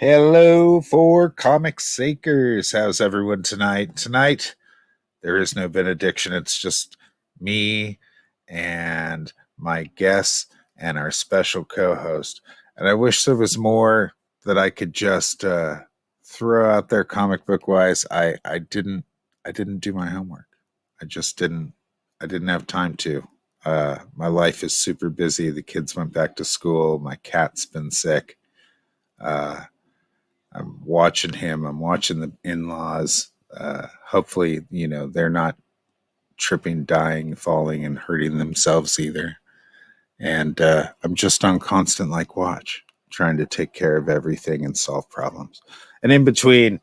Hello, for comic sakers. How's everyone tonight? Tonight, there is no benediction. It's just me and my guests and our special co-host. And I wish there was more that I could just throw out there comic book wise. I didn't do my homework. I just didn't. I didn't have time to. My life is super busy. The kids went back to school. My cat's been sick. Uh, I'm watching him. I'm watching the in-laws. Hopefully, they're not tripping, dying, falling, and hurting themselves either. And I'm just on constant watch, trying to take care of everything and solve problems. And in between,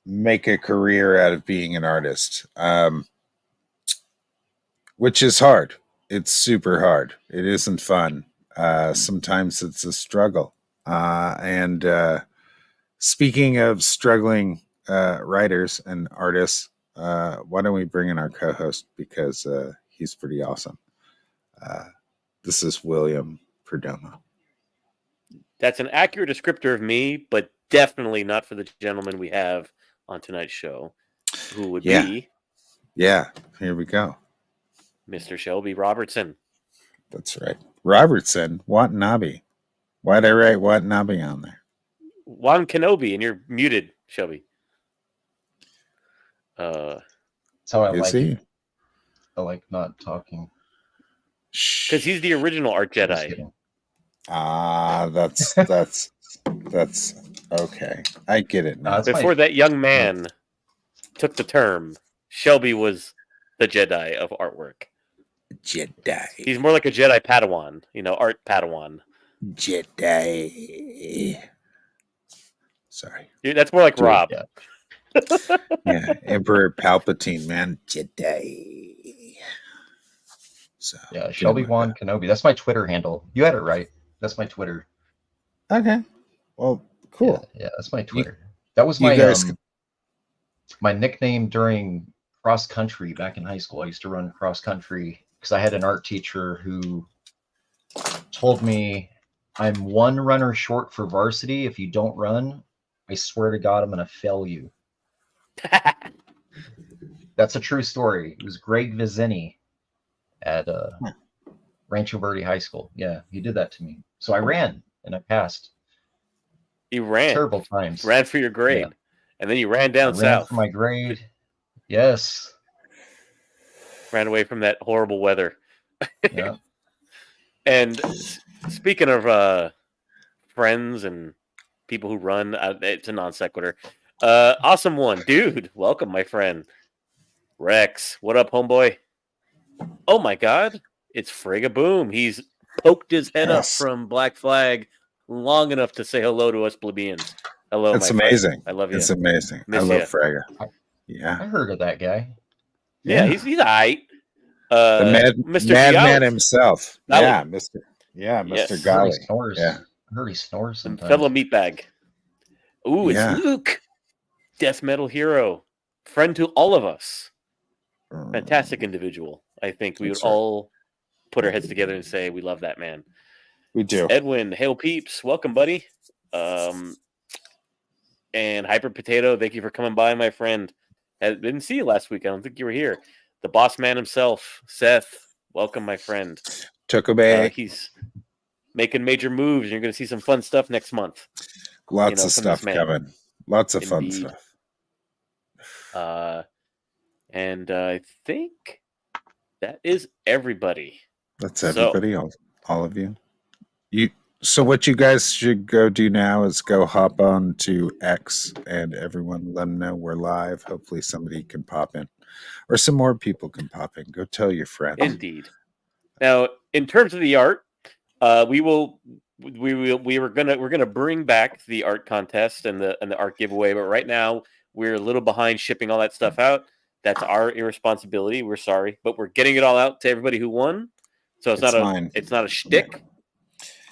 make a career out of being an artist, which is hard. It's super hard. It isn't fun. Sometimes it's a struggle. And Speaking of struggling writers and artists, why don't we bring in our co-host because he's pretty awesome. This is William Perdomo. That's an accurate descriptor of me, but definitely not for the gentleman we have on tonight's show, who would be... Yeah, here we go. Mr. Shelby Robertson. That's right. Robertson, Watanabe. Why'd I write Watanabe on there? Juan Kenobi, and you're muted, Shelby. That's how I like he? it. I like not talking. Because he's the original Art Jedi. That's okay. I get it now. Before that young man took the term, Shelby was the Jedi of artwork. Jedi. He's more like a Jedi Padawan, art Padawan. Jedi. Sorry. That's more like Rob. Yeah, Emperor Palpatine, man. Jedi. So, yeah, Shelby Juan Kenobi. That's my Twitter handle. You had it right. That's my Twitter. Okay. Well, cool. Yeah, that's my Twitter. That was my my nickname during cross country back in high school. I used to run cross country because I had an art teacher who told me, I'm one runner short for varsity. If you don't run, I swear to God, I'm going to fail you. That's a true story. It was Greg Vizini at Rancho Verde High School. Yeah, he did that to me. So I ran and I passed. You ran. Terrible times. Ran for your grade. Yeah. And then you ran down south. Ran for my grade. Yes. Ran away from that horrible weather. Yeah. And speaking of friends and people who run, it's a non sequitur. Awesome one. Dude, welcome, my friend. Rex, what up, homeboy? Oh, my God. It's Frigga Boom. He's poked his head up from Black Flag long enough to say hello to us plebeians. Hello, That's amazing. Friend. I love you. It's amazing. I love Frigga. Yeah. I heard of that guy. Yeah, he's all right. The Mr. madman himself. Golly. Yeah, Mr. Yeah, Mr. Yes. Golly. Yeah. I heard he snores sometimes. Fellow meatbag. Ooh, it's Luke. Death metal hero. Friend to all of us. Fantastic individual. I think we would all put our heads together and say we love that man. We do. Edwin, hail peeps. Welcome, buddy. And Hyper Potato, thank you for coming by, my friend. I didn't see you last week. I don't think you were here. The boss man himself, Seth. Welcome, my friend. Tokobe. He's making major moves. And you're going to see some fun stuff next month. Lots of stuff coming. Lots of fun stuff. And I think that is everybody. That's everybody, all of you. So what you guys should go do now is go hop on to X and everyone let them know we're live. Hopefully somebody can pop in, or some more people can pop in. Go tell your friends. Indeed. Now, in terms of the art, we're gonna bring back the art contest and the art giveaway. But right now we're a little behind shipping all that stuff out. That's our irresponsibility. We're sorry, but we're getting it all out to everybody who won. So it's not a shtick.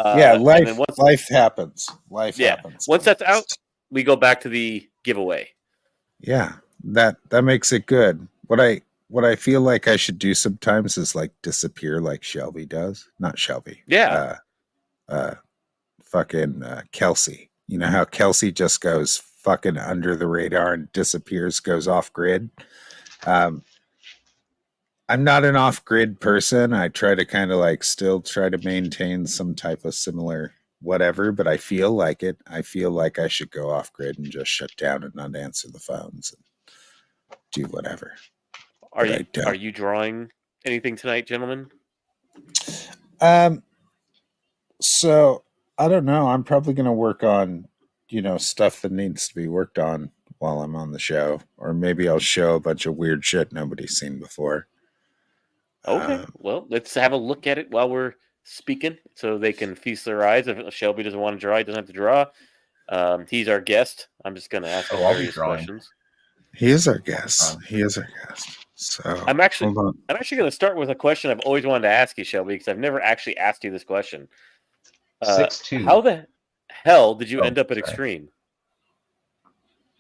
Life happens. Life happens. Once that's out, we go back to the giveaway. Yeah, that makes it good. What I feel like I should do sometimes is disappear like Shelby does. Not Shelby. Yeah. Fucking Kelsey. You know how Kelsey just goes fucking under the radar and disappears, goes off grid. I'm not an off grid person. I try to kind of like still try to maintain some type of similar whatever, but I feel like it. I feel like I should go off grid and just shut down and not answer the phones and do whatever. Are you drawing anything tonight, gentlemen? So I don't know. I'm probably going to work on, stuff that needs to be worked on while I'm on the show, or maybe I'll show a bunch of weird shit nobody's seen before. Okay, well, let's have a look at it while we're speaking, so they can feast their eyes. If Shelby doesn't want to draw, he doesn't have to draw. He's our guest. I'm just going to ask him various questions. He is our guest. So I'm actually going to start with a question I've always wanted to ask you, Shelby, because I've never actually asked you this question. 6'2". How the hell did you end up at Extreme?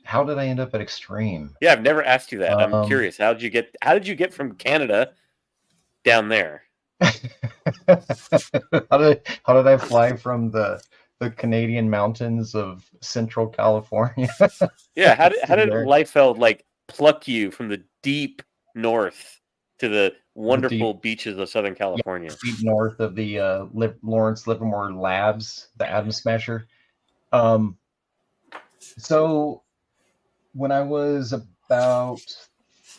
How did I end up at Extreme? Yeah, I've never asked you that. I'm curious. How did you get from Canada down there? How did I fly from the Canadian mountains of Central California? Yeah, how did Liefeld like pluck you from the deep north to the wonderful beaches of Southern California? Yeah, deep north of the Lawrence Livermore Labs, the Atom Smasher. So when I was about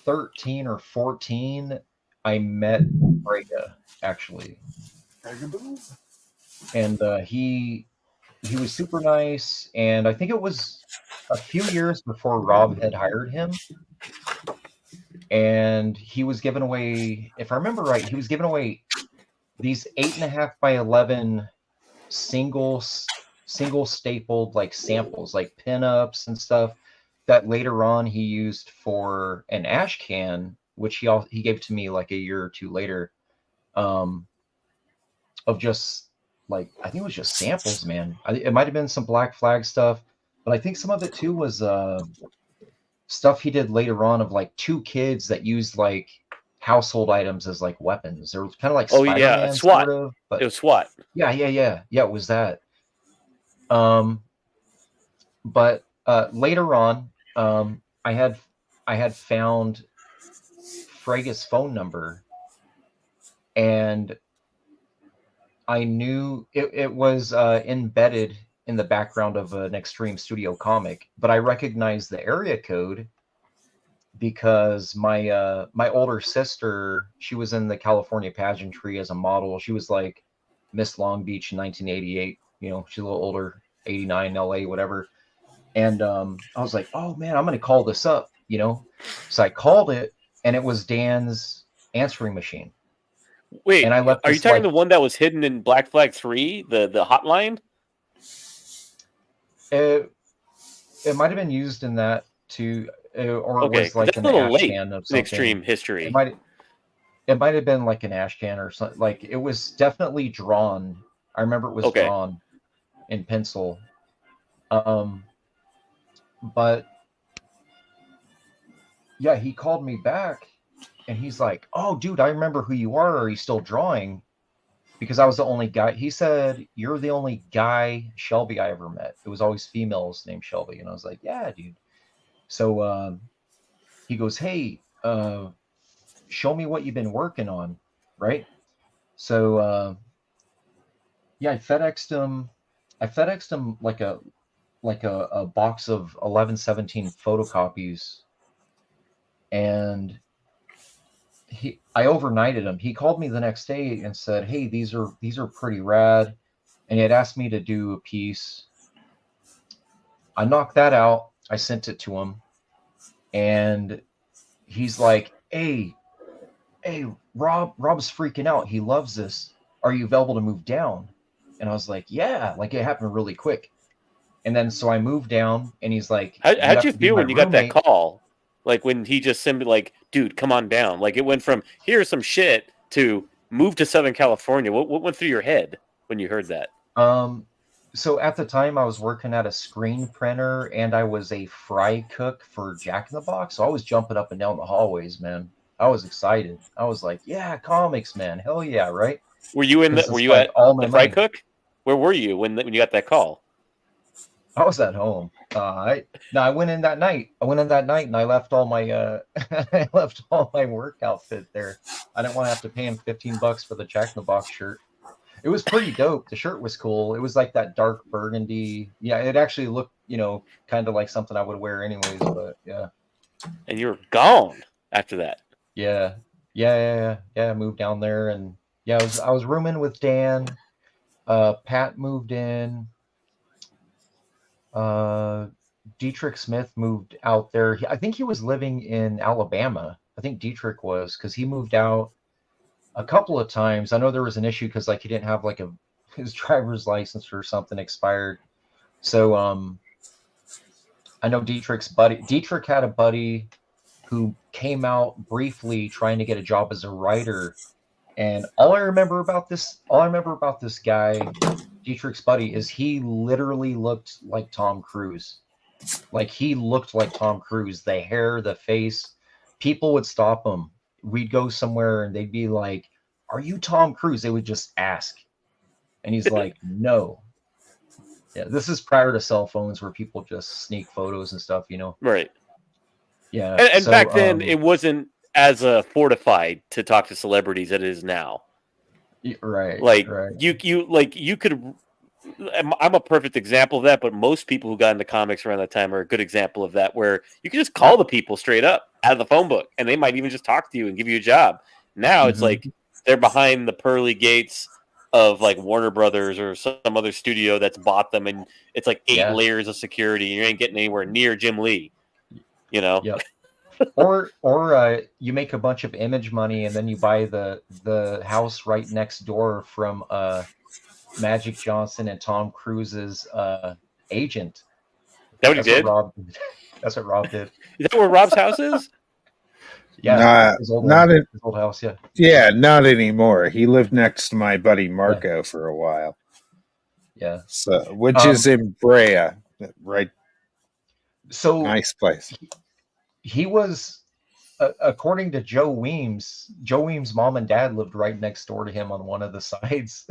13 or 14, I met Frega, actually. And he was super nice, and I think it was a few years before Rob had hired him. And he was giving away, if I remember right, he was giving away these 8.5 by 11 single stapled like samples, like pinups and stuff that later on he used for an ash can, which he gave to me like a year or two later, of just like, I think it was just samples, man. It might have been some Black Flag stuff, but I think some of it too was stuff he did later on of like two kids that used like household items as like weapons. They were kind of like Spider-Man, SWAT. Sort of, but it was SWAT. Yeah, it was that. But later on, I had found Frega's phone number, and I knew it was embedded in the background of an Extreme Studio comic, but I recognized the area code because my older sister, she was in the California pageantry as a model. She was like Miss Long Beach in 1988. You know, she's a little older, 89 LA, whatever. And I was like, oh man, I'm going to call this up, you know? So I called it, and it was Dan's answering machine. Wait, and I left are you talking the one that was hidden in Black Flag 3, the hotline? It might have been used in that too, or it was like an ash can of something. Extreme history. It might have been like an ash can or something. Like, it was definitely drawn. I remember it was drawn in pencil. But yeah, he called me back, and he's like, "Oh, dude, I remember who you are. Are you still drawing?" Because I was the only guy. He said, "You're the only guy, Shelby, I ever met. It was always females named Shelby." And I was like, "Yeah, dude." So he goes, "Hey, show me what you've been working on," right? So yeah, I FedExed him like a box of 1117 photocopies, and I overnighted him. He called me the next day and said, "Hey, these are pretty rad," and he had asked me to do a piece. I knocked that out. I sent it to him, and he's like, "Hey, Rob's freaking out. He loves this. Are you available to move down?" And I was like, "Yeah." Like, it happened really quick. And then so I moved down, and he's like, "How'd you feel when you got that call? Like, when he just simply like, dude, come on down." Like, it went from here's some shit to move to Southern California. What went through your head when you heard that? So at the time I was working at a screen printer, and I was a fry cook for Jack in the Box. So I was jumping up and down the hallways, man. I was excited. I was like, "Yeah, comics, man. Hell yeah," right? Were you at the fry cook? Where were you when you got that call? I was at home. I went in that night. And I left all my I left all my work outfit there. I didn't want to have to pay him $15 for the Jack in the Box shirt. It was pretty dope. The shirt was cool. It was like that dark burgundy. Yeah, it actually looked, kind of like something I would wear anyways. But yeah. And you were gone after that. Yeah. I moved down there, and yeah, I was rooming with Dan. Pat moved in. Dietrich Smith moved out there. I think he was living in Alabama. I think Dietrich was, because he moved out a couple of times. I know there was an issue because he didn't have his driver's license or something expired. So I know Dietrich had a buddy who came out briefly trying to get a job as a writer. And all I remember about this guy, Dietrich's buddy, is he literally looked like Tom Cruise. Like, he looked like Tom Cruise. The hair, the face. People would stop him. We'd go somewhere and they'd be like, "Are you Tom Cruise?" They would just ask. And he's like, "No." Yeah, this is prior to cell phones where people just sneak photos and stuff, Right. Yeah. And so, back then, it wasn't as fortified to talk to celebrities as it is now. Right. Like, right. you could. I'm a perfect example of that, but most people who got into comics around that time are a good example of that, where you can just call the people straight up out of the phone book, and they might even just talk to you and give you a job. Now it's like they're behind the pearly gates of like Warner Brothers or some other studio that's bought them, and it's like 8 layers of security, and you ain't getting anywhere near Jim Lee. Yep. or you make a bunch of image money, and then you buy the house right next door from Magic Johnson and Tom Cruise's agent. That what he did? That's what Rob did. Is that where Rob's house is? Yeah, his old house. Yeah. Yeah, not anymore. He lived next to my buddy Marco for a while. Yeah. So, which is in Brea, right? So nice place. He was, according to Joe Weems' mom and dad lived right next door to him on one of the sides,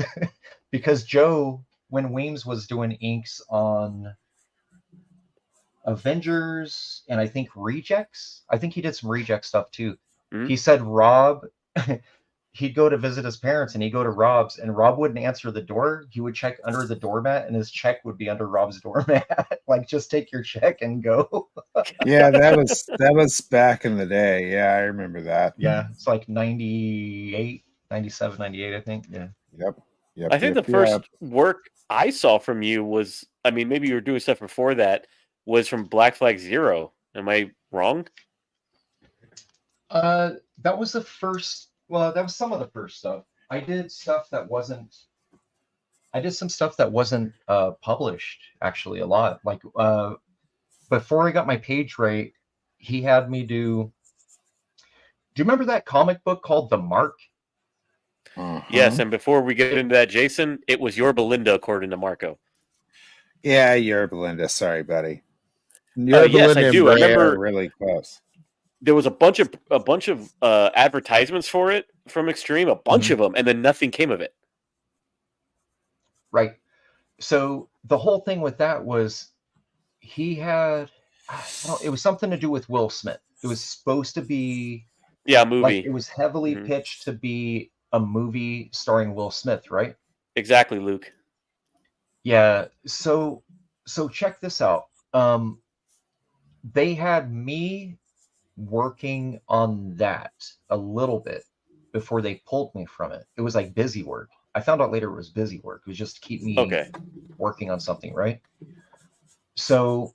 because Joe, when Weems was doing inks on Avengers and I think Rejects, I think he did some Reject stuff too. He said Rob, he'd go to visit his parents and he'd go to Rob's, and Rob wouldn't answer the door. He would check under the doormat, and his check would be under Rob's doormat. Like, just take your check and go. Yeah, that was back in the day. Yeah, I remember that. Yeah, it's like 98, 97, 98, I think. Yeah. Yep. I think the first work I saw from you was, I mean, maybe you were doing stuff before that, was from Black Flag Zero. Am I wrong? That was the first. Well, that was some of the first stuff. I did some stuff that wasn't published, actually, a lot. Like, before I got my page right, he had me do you remember that comic book called The Mark? Yes, and before we get into that, Jason, it was your Belinda, according to Marco. Yeah, your Belinda. Sorry, buddy. Yes, I do. I remember really close. There was a bunch of advertisements for it from Extreme, a bunch of them, and then nothing came of it. Right. So the whole thing with that was he had, it was something to do with Will Smith. It was supposed to be a movie. Like, it was heavily pitched to be a movie starring Will Smith, right? Exactly, Luke. Yeah. So check this out. They had me working on that a little bit before they pulled me from it. It was like busy work. I found out later it was busy work. It was just to keep me working on something, right? So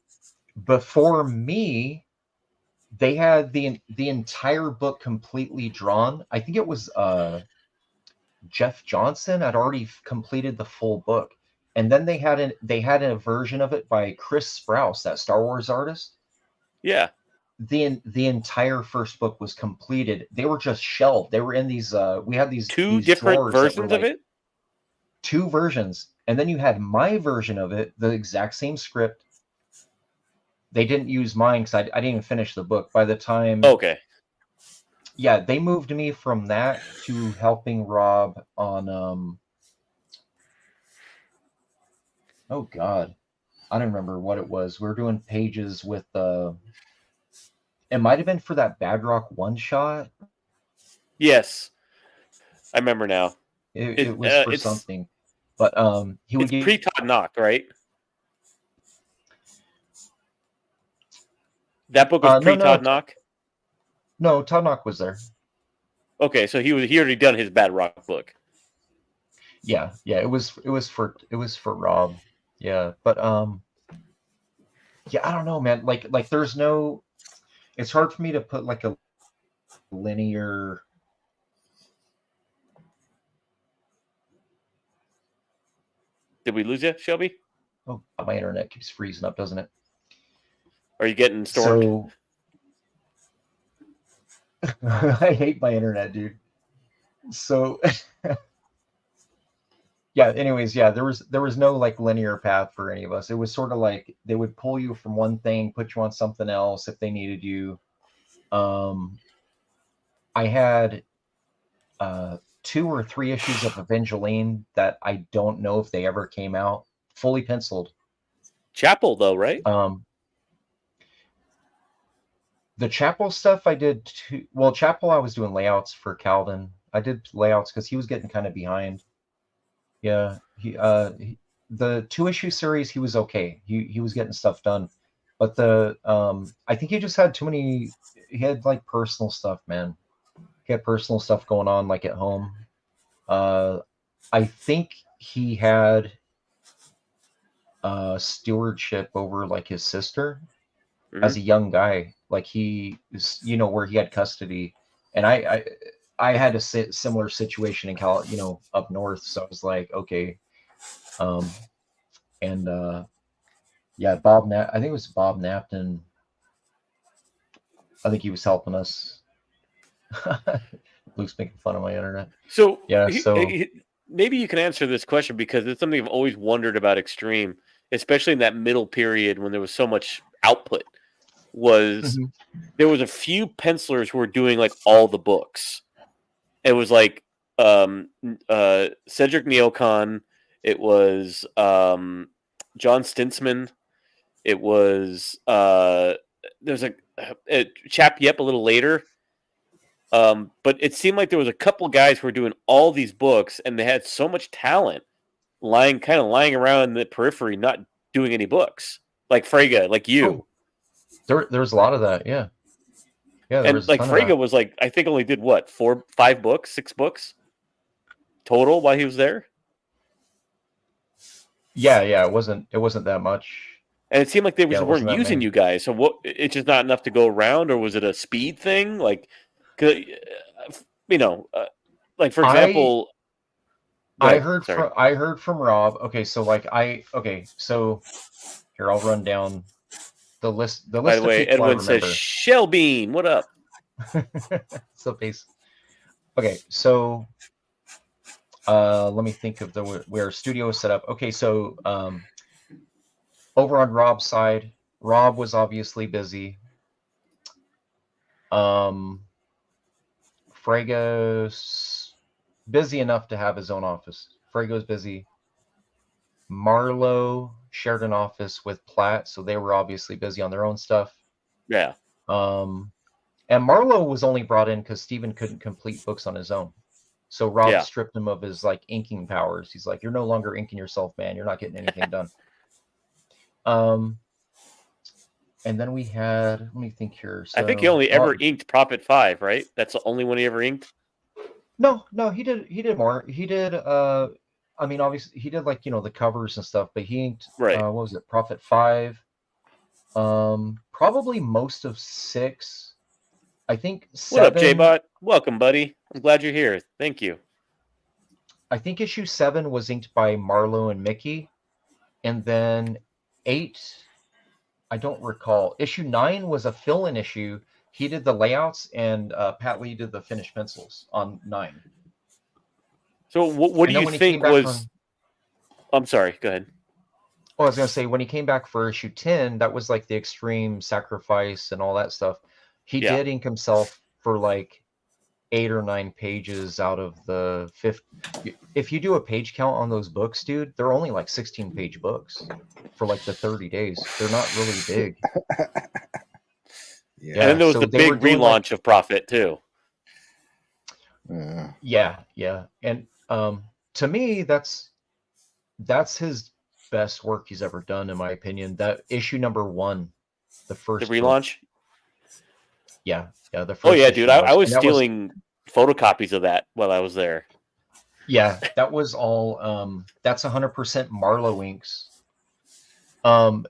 before me, they had the entire book completely drawn. I think it was Jeff Johnson had already completed the full book, and then they had a version of it by Chris Sprouse, that Star Wars artist. Yeah. The entire first book was completed. They were just shelved. They were in these. We had these two different versions of it. 2 versions, and then you had my version of it, the exact same script. They didn't use mine because I didn't even finish the book by the time. Okay. Yeah, they moved me from that to helping Rob on. Oh God, I don't remember what it was. We were doing pages with it might have been for that Bad Rock one shot. Yes, I remember now. It was for something, but he would get pre-Todd Knock, right? That book was pre-Todd Knock. No, Todd Knock was there. Okay, so he already done his Bad Rock book. Yeah, it was for Rob. Yeah, but yeah, I don't know, man. Like there's no. It's hard for me to put like a linear. Did we lose you, Shelby? Oh, my internet keeps freezing up, doesn't it? Are you getting stormed? So I hate my internet, dude. So yeah, anyways, yeah, there was no like linear path for any of us. It was sort of like they would pull you from one thing, put you on something else if they needed you. I had 2 or 3 issues of Evangeline that I don't know if they ever came out fully penciled. Chapel though, right? The Chapel stuff I did too. Well, Chapel I was doing layouts for Calvin. I did layouts because he was getting kind of behind. Yeah, the 2-issue series he was okay. He was getting stuff done, but the I think he just had too many. He had like personal stuff, man. He had personal stuff going on like at home. I think he had stewardship over like his sister as a young guy. Like he is, where he had custody, and I had a similar situation in up north. So I was like, okay, and yeah, I think it was Bob Napton. I think he was helping us. Luke's making fun of my internet. So yeah, maybe you can answer this question because it's something I've always wondered about Extreme, especially in that middle period when there was so much output. There was a few pencilers who were doing like all the books. It was like Cedric Neocon. It was John Stintsman. It was there's a Chap Yep a little later. But it seemed like there was a couple guys who were doing all these books, and they had so much talent lying around in the periphery, not doing any books. Like Frege, like you. There's a lot of that, yeah. Yeah, and like Frege was like, I think only did what, 4, 5 books, 6 books total while he was there. Yeah, it wasn't that much. And it seemed like they weren't using you guys. So what? It's just not enough to go around, or was it a speed thing? Like, like for example, I heard from Rob. Okay, so so here I'll run down the list. By the way, Edwin says, "Shelbean, what up?" So peace. Okay, so let me think of where studio is set up. Okay, so over on Rob's side, Rob was obviously busy. Frego's busy enough to have his own office. Frego's busy. Marlowe shared an office with Platt, so they were obviously busy on their own stuff. Yeah. And Marlowe was only brought in because Steven couldn't complete books on his own. So Rob stripped him of his like inking powers. He's like, "You're no longer inking yourself, man. You're not getting anything done." And then we had, let me think here. So, I think he only ever inked Prophet 5, right? That's the only one he ever inked. No, he did more. He did I mean, obviously he did like, the covers and stuff, but he inked what was it, Prophet 5? Probably most of 6. I think 7. What up, J-Bot? Welcome, buddy. I'm glad you're here. Thank you. I think issue 7 was inked by Marlowe and Mickey. And then 8, I don't recall. Issue 9 was a fill-in issue. He did the layouts, and Pat Lee did the finished pencils on 9. So what do you think was... I'm sorry, go ahead. Well, I was going to say, when he came back for issue 10, that was like the extreme sacrifice and all that stuff. He did ink himself for like 8 or 9 pages out of the 50. If you do a page count on those books, dude, they're only like 16-page books for like the 30 days. They're not really big. Yeah. And then there was the big relaunch of Prophet too. Yeah. And to me, that's his best work he's ever done, in my opinion. That issue number 1, the relaunch. Book. Yeah, the first. Oh yeah, dude, I was stealing photocopies of that while I was there. Yeah, that was all. That's 100% Marlowe inks.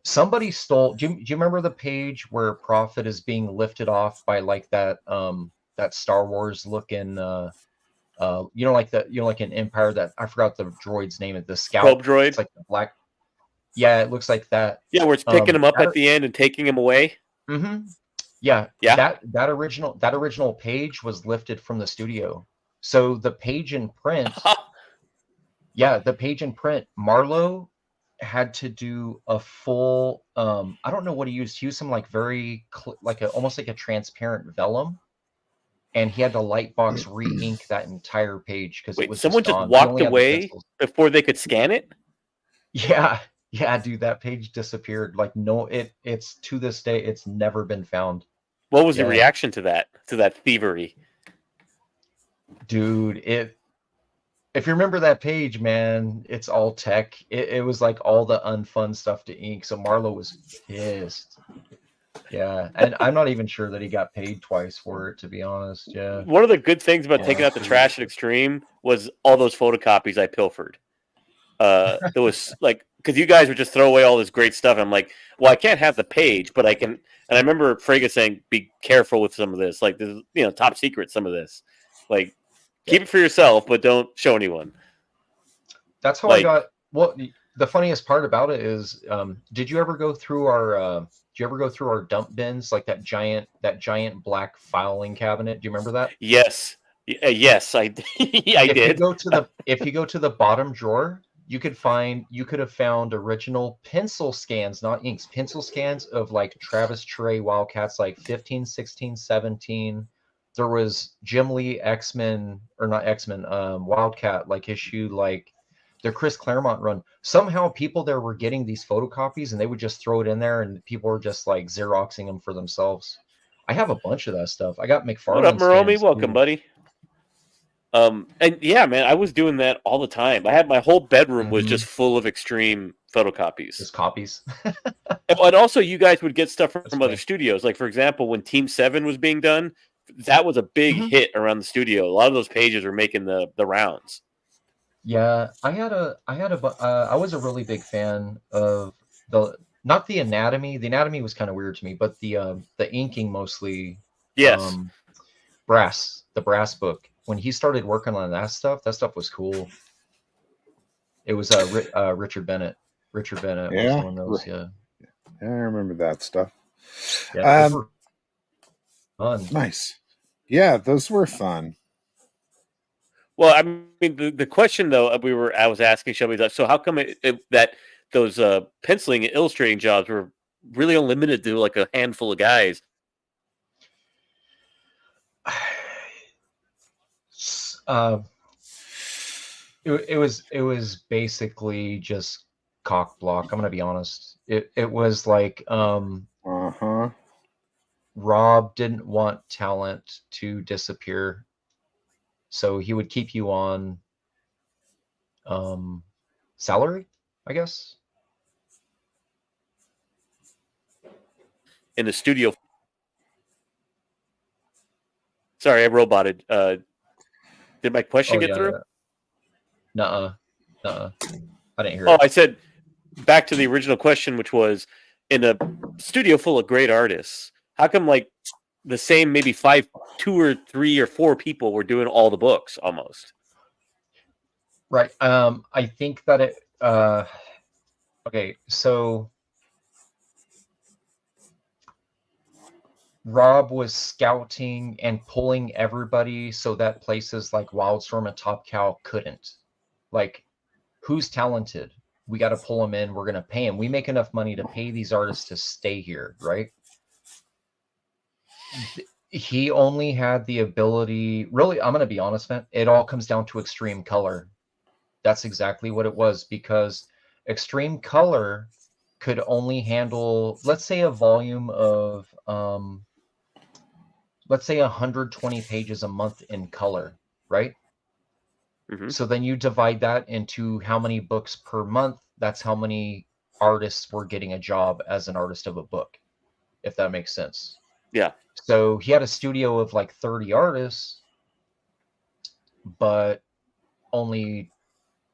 Somebody stole. Do you remember the page where Prophet is being lifted off by like that Star Wars looking like an Empire, that I forgot the droid's name, the Scout probe droid. It's like the black. Yeah, it looks like that. Yeah, where it's picking him up at the end and taking him away. Mm-hmm. Yeah. That original page was lifted from the studio. So the page in print. The page in print, Marlowe had to do a full. I don't know what he used. He used some like very almost like a transparent vellum. And he had to lightbox re-ink that entire page because it was someone just walked away before they could scan it. Yeah, dude, that page disappeared. Like, no, it's to this day, it's never been found. What was the reaction to that thievery, dude? If you remember that page, man, it's all tech. It was like all the unfun stuff to ink. So Marlowe was pissed. Yeah, and I'm not even sure that he got paid twice for it, to be honest. Yeah. One of the good things about taking out the trash at Extreme was all those photocopies I pilfered. There was like, because you guys would just throw away all this great stuff. I'm like, well, I can't have the page, but I can. And I remember Frege saying, "Be careful with some of this. Like, this is, top secret. Some of this, like, keep it for yourself, but don't show anyone." That's how I got. Well, the funniest part about it is, did you ever go through our? Do you ever go through our dump bins, like that giant black filing cabinet? Do you remember that? Yes, I did. If you go to the bottom drawer, you could have found original pencil scans, not inks, pencil scans of like Travis Trey Wildcats, like 15, 16, 17. There was Jim Lee X-Men, or not X-Men, Wildcat, like issue like the Chris Claremont run. Somehow people there were getting these photocopies and they would just throw it in there and people were just like Xeroxing them for themselves. I have a bunch of that stuff. I got McFarlane. What up, Maromi? Welcome, buddy. And yeah, man, I was doing that all the time. I had my whole bedroom was just full of Extreme photocopies. Just copies. And also you guys would get stuff from other studios. Like, for example, when Team 7 was being done, that was a big hit around the studio. A lot of those pages were making the rounds. Yeah, I was a really big fan of not the anatomy. The anatomy was kind of weird to me, but the inking mostly. Yes. The brass book. When he started working on that stuff was cool. It was Richard Bennett. Richard Bennett was one of those. Yeah, I remember that stuff. Yeah, fun. Nice. Yeah, those were fun. Well, I mean, the question though I was asking Shelby, so how come that those penciling and illustrating jobs were really only limited to like a handful of guys? It was basically just cock block. I'm gonna be honest. It was like Rob didn't want talent to disappear. So he would keep you on salary, I guess. In the studio. Sorry, I roboted. Did my question get through? Nuh-uh. I didn't hear it. Oh, I said back to the original question, which was, in a studio full of great artists, how come like the same maybe 2 or 3 or 4 people were doing all the books almost? Right. I think that it okay, so Rob was scouting and pulling everybody so that places like Wildstorm and Top Cow couldn't. Like, who's talented? We got to pull them in. We're going to pay them. We make enough money to pay these artists to stay here, right? He only had the ability. Really, I'm going to be honest, man. It all comes down to extreme color. That's exactly what it was, because extreme color could only handle, let's say, a volume of, let's say 120 pages a month in color, right? Mm-hmm. So then you divide that into how many books per month. That's how many artists were getting a job as an artist of a book, if that makes sense. Yeah. So he had a studio of like 30 artists, but only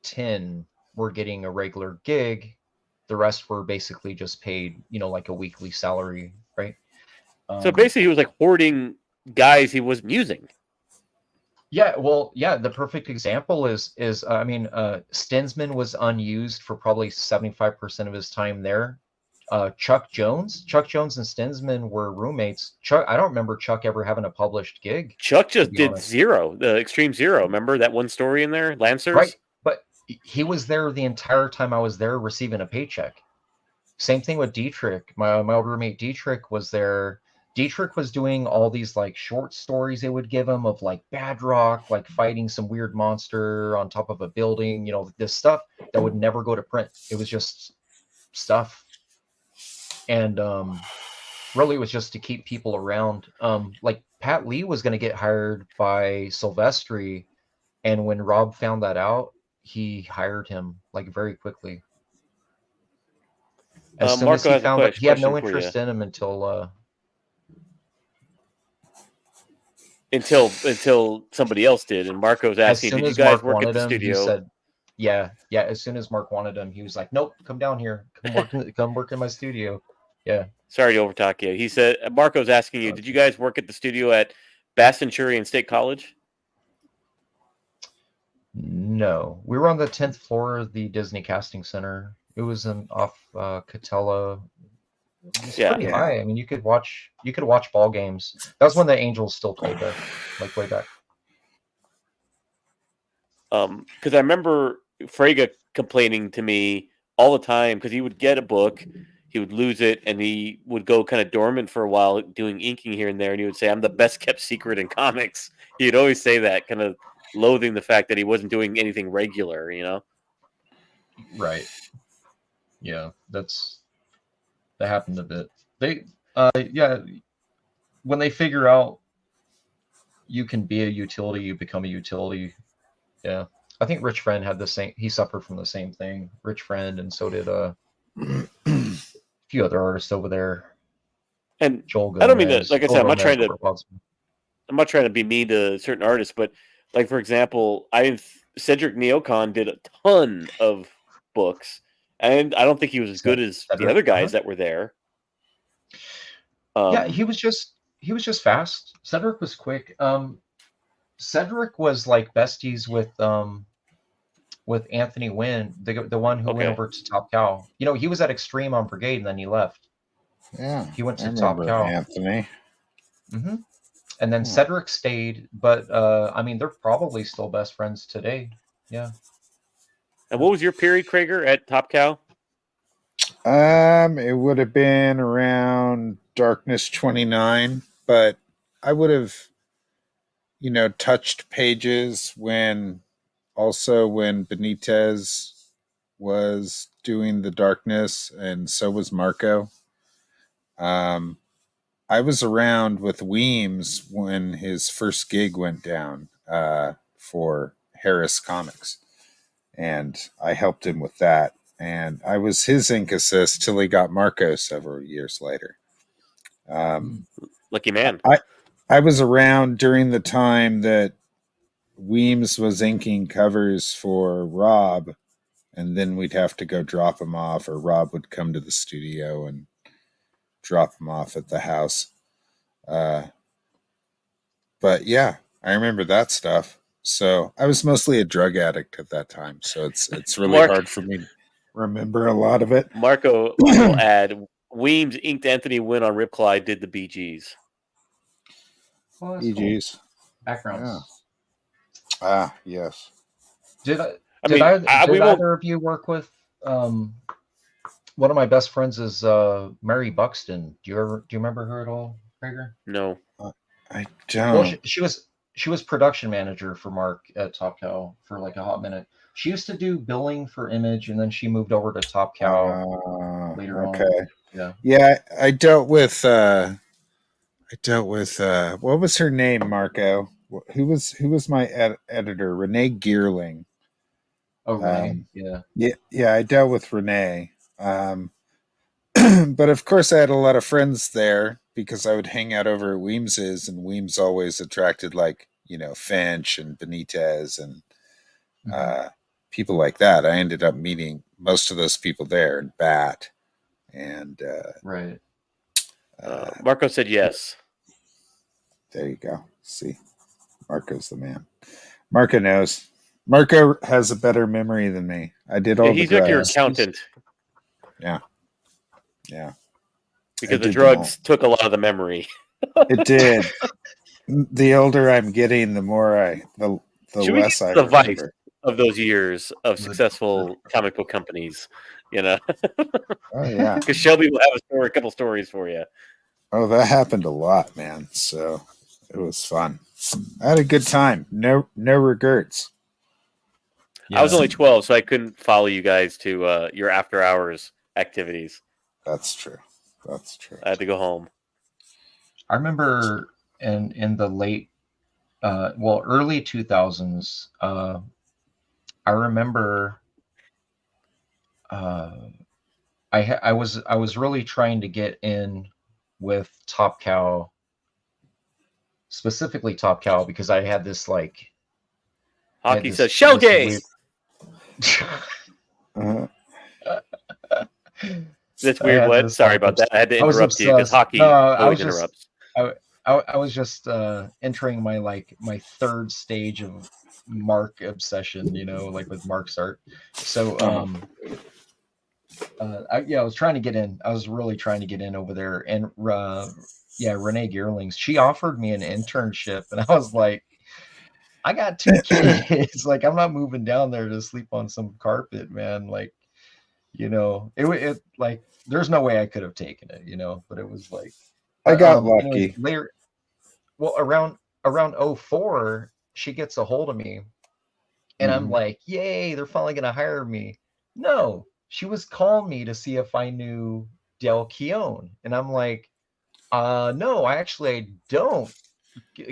10 were getting a regular gig. The rest were basically just paid, like a weekly salary, right? So basically, he was like hoarding guys he wasn't using. Yeah, well, yeah. The perfect example is Stensman was unused for probably 75% of his time there. Chuck Jones and Stensman were roommates. Chuck, I don't remember Chuck ever having a published gig. Chuck just did Zero, the Extreme Zero. Remember that one story in there, Lancers? Right, but he was there the entire time I was there, receiving a paycheck. Same thing with Dietrich. My old roommate Dietrich was there. Dietrich was doing all these like short stories they would give him of like Badrock, like fighting some weird monster on top of a building, this stuff that would never go to print. It was just stuff. And really it was just to keep people around. Like Pat Lee was going to get hired by Silvestri, and when Rob found that out, he hired him like very quickly. As soon as he found out, he had no interest in him until somebody else did, and Marco's asking, "Did you guys work at the studio?" He said, "Yeah." As soon as Mark wanted him, he was like, "Nope, come down here, come work in my studio." Yeah. Sorry to overtalk you. He said, Marco's asking you, "Did you guys work at the studio at Bass Centurion State College?" No, we were on the 10th floor of the Disney Casting Center. It was off Catella. It's pretty high. I mean, you could watch ball games. That was when the Angels still played there, like way back. Because I remember Frege complaining to me all the time because he would get a book, he would lose it, and he would go kind of dormant for a while doing inking here and there, and he would say, "I'm the best kept secret in comics." He'd always say that, kind of loathing the fact that he wasn't doing anything regular, Right. Yeah, that happened a bit. They, when they figure out you can be a utility, you become a utility. Yeah, I think Rich Friend had the same. He suffered from the same thing. Rich Friend, and so did a few other artists over there. And Joel Gomez, I don't mean to, like I said, I'm not trying to be mean to certain artists, but like for example, Cedric Neocon did a ton of books, and I don't think he was as good as the other guys that were there. Yeah, he was just fast. Cedric was quick. Cedric was like besties with Anthony Wynn, the one who went over to Top Cow. He was at Extreme on Brigade, and then he left. Yeah, he went to Top Cow. Anthony. Mm-hmm. And then Cedric stayed, but they're probably still best friends today. Yeah. And what was your period, Crager, at Top Cow? It would have been around Darkness 29, but I would have, touched pages when Benitez was doing the Darkness, and so was Marco. I was around with Weems when his first gig went down for Harris Comics, and I helped him with that. And I was his ink assist till he got Marco several years later. Lucky man. I was around during the time that Weems was inking covers for Rob, and then we'd have to go drop him off, or Rob would come to the studio and drop him off at the house. But yeah, I remember that stuff. So I was mostly a drug addict at that time, so it's really hard for me to remember a lot of it. Marco will add, Weems inked Anthony Wynn on Rip Clyde, did the Bee Gees. Well, Bee Gees. Cool. Backgrounds. Yeah. Yes. Did either of you work with one of my best friends is Mary Buxton. Do you remember her at all, Crager? No. I Well, don't. she was production manager for Mark at Top Cow for like a hot minute. She used to do billing for Image, and then she moved over to Top Cow later on. Okay. Yeah. Yeah, I dealt with. What was her name, Marco? Who was my editor? Renee Gearling. Oh, Renee. Um, Yeah. yeah, I dealt with Renee. Um, but of course, I had a lot of friends there because I would hang out over at Weems's, and Weems always attracted like Finch and Benitez and Hmm. uh, people like that. I ended up meeting most of those people there, and Bat, and Right. Marco said yes. there you go. See, Marco's the man. Marco knows. Marco has a better memory than me. I did Yeah, all the he's like your drugs. accountant Yeah, yeah. I because the did them all. drugs took a lot of the memory. It did. The older I'm getting, the Should we less get I to the vice remember. of those years of The, successful comic book companies? Oh yeah. Because Shelby will have a couple stories for you. Oh, that happened a lot, man. So it was fun. I had a good time. No regrets. I was yeah. only 12, so I couldn't follow you guys to your after hours activities. That's true. That's true. I had to go home. I remember in the late, early 2000s. I remember. Uh, I was really trying to get in with Top Cow, specifically Top Cow, because I had this like I had Hockey says this Shelgate. weird. Uh, That's I weird. had What? this Sorry like about that. I had to I was interrupt you because obsessed. No, hockey always interrupts. I was just entering my third stage of Mark obsession, like with Mark's art. So uh-huh. I was trying to get in. I was really trying to get in over there, and yeah, Renee Gearlings. She offered me an internship, and I was like, I got two kids. Like, I'm not moving down there to sleep on some carpet, man. Like, it like there's no way I could have taken it, but it was like, I but got anyways, lucky. later, well, around '04, she gets a hold of me, and I'm Mhm. like, yay, they're finally gonna hire me. No, she was calling me to see if I knew Del Keown, and I'm like, no, I don't.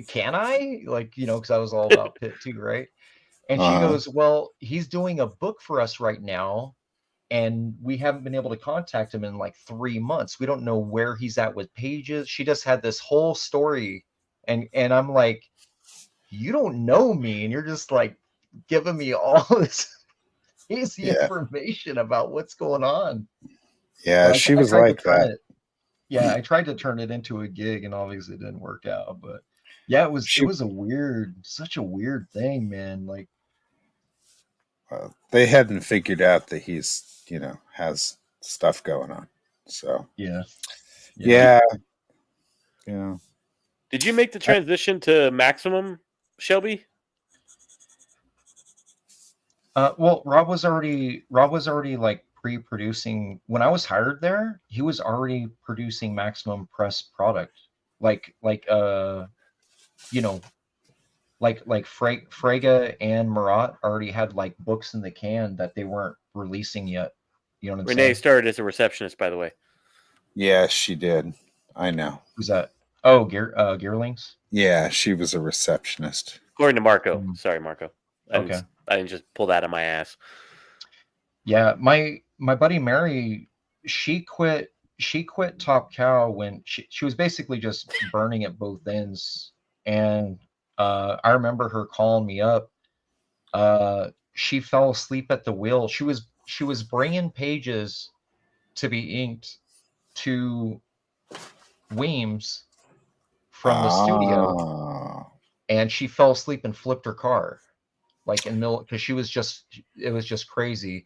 Can I? Like, because I was all about Pitt too, right? And she Uh-huh. goes, well, he's doing a book for us right now, and we haven't been able to contact him in like 3 months. We don't know where he's at with pages. She just had this whole story, and I'm like, you don't know me, and you're just like giving me all this easy Yeah. information about what's going on. Yeah, But she I was tried to like turn that. it. Yeah, I tried to turn it into a gig, and obviously it didn't work out. But yeah, it She was such a weird thing, man. Like, they hadn't figured out that he's, has stuff going on. So, yeah, yeah. yeah, you know. Did you make the I, transition to Maximum, Shelby? Well, Rob was already like pre-producing when I was hired there. He was already producing Maximum Press product, like you know, Frega and Marat already had like books in the can that they weren't releasing yet. You know what I'm Renee saying? started as a receptionist, by the way. yeah, she did. I know. Who's that? Oh, Gearlings. Yeah, she was a receptionist. According to Marco. Mm, Sorry, Marco. okay. I didn't just pull that out of my ass. Yeah, my buddy Mary, she quit. She quit Top Cow when she was basically just burning at both ends, and I remember her calling me up. She fell asleep at the wheel. She was bringing pages to be inked to Weems from the studio, Ah, and she fell asleep and flipped her car, like in the middle, because it was just crazy.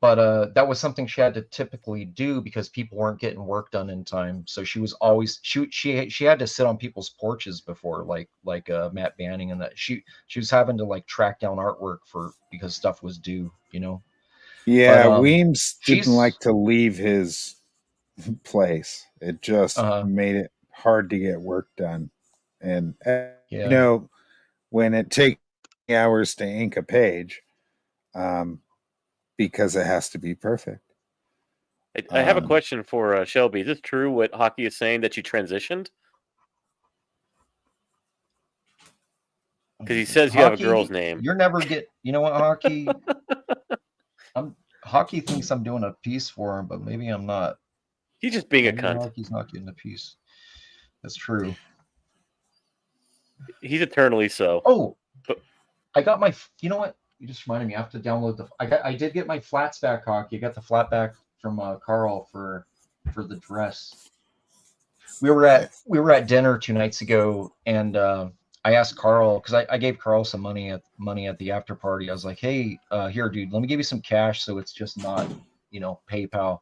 But that was something she had to typically do because people weren't getting work done in time. So she was always she had to sit on people's porches before, like Matt Banning, and that she was having to like track down artwork for because stuff was due. But yeah. Weems didn't she's like to leave his place. It just uh made it hard to get work done, And when it takes hours to ink a page, because it has to be perfect. I have a question for Shelby. Is this true what Hockey is saying, that you transitioned? Because he says you have a girl's name. You're never you know what, Hockey? Hockey thinks I'm doing a piece for him, but maybe I'm not. He's just being a cunt. Hockey's not getting a piece. That's true. He's eternally so. Oh, but I got my. You know what? You just reminded me. I have to download the. I did get my flats back, Hockey. I got the flat back from Carl for the dress. We were at dinner 2 nights ago, and I asked Carl, because I gave Carl some money at the after party. I was like, hey, here, dude, let me give you some cash so it's just not, PayPal.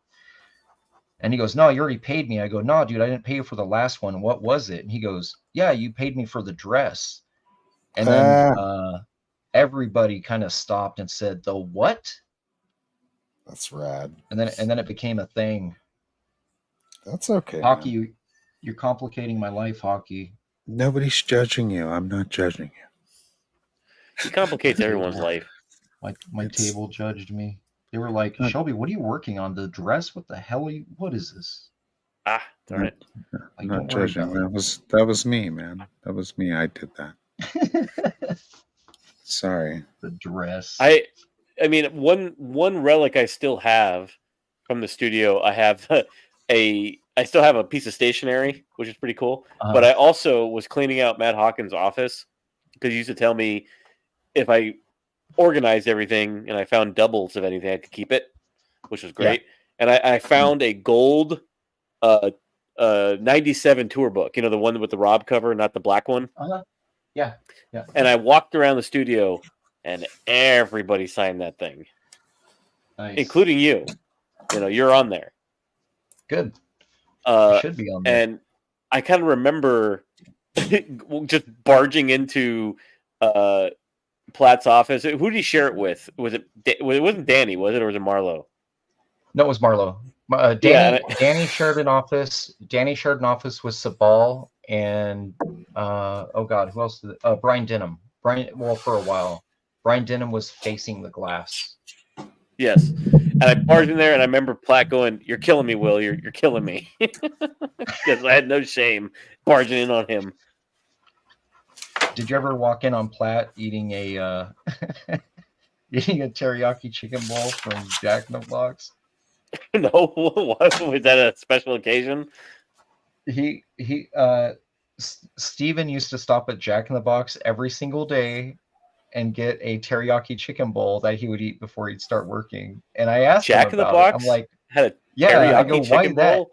And he goes, no, you already paid me. I go, no, dude, I didn't pay you for the last one. What was it? And he goes, yeah, you paid me for the dress. And then everybody kind of stopped and said, the what? That's rad. And then it became a thing. That's okay. Hockey, you're complicating my life, Hockey. Nobody's judging you. I'm not judging you. He complicates everyone's life. My table judged me. They were like, Shelby, what are you working on? The dress? What the hell are you? What is this? Darn it. I'm not judging. That was me, man. That was me. I did that. Sorry. The dress. I mean, one relic I still have from the studio. I have I still have a piece of stationery, which is pretty cool. But I also was cleaning out Matt Hawkins' office, because he used to tell me if I organized everything and I found doubles of anything, I could keep it, which was great. Yeah. And I found a gold 97 tour book, the one with the Rob cover, not the black one. Yeah. And I walked around the studio, and everybody signed that thing, nice. Including you. You're on there. Good. Should be on there. And I kind of remember just barging into Platt's office. Who did he share it with? It wasn't Danny, was it, or was it Marlo? No, it was Marlo. Danny shared an office. Danny shared an office with Sabal and oh god, who else? Brian Denham. For a while, Brian Denham was facing the glass. Yes, and I barged in there, and I remember Platt going, "You're killing me, Will. You're killing me," because I had no shame barging in on him. Did you ever walk in on Platt eating a teriyaki chicken bowl from Jack in the Box? No, what was that, a special occasion? Steven used to stop at Jack in the Box every single day and get a teriyaki chicken bowl that he would eat before he'd start working. And I asked Jack him in the about Box it. I'm like, had a teriyaki I go, why that? Bowl?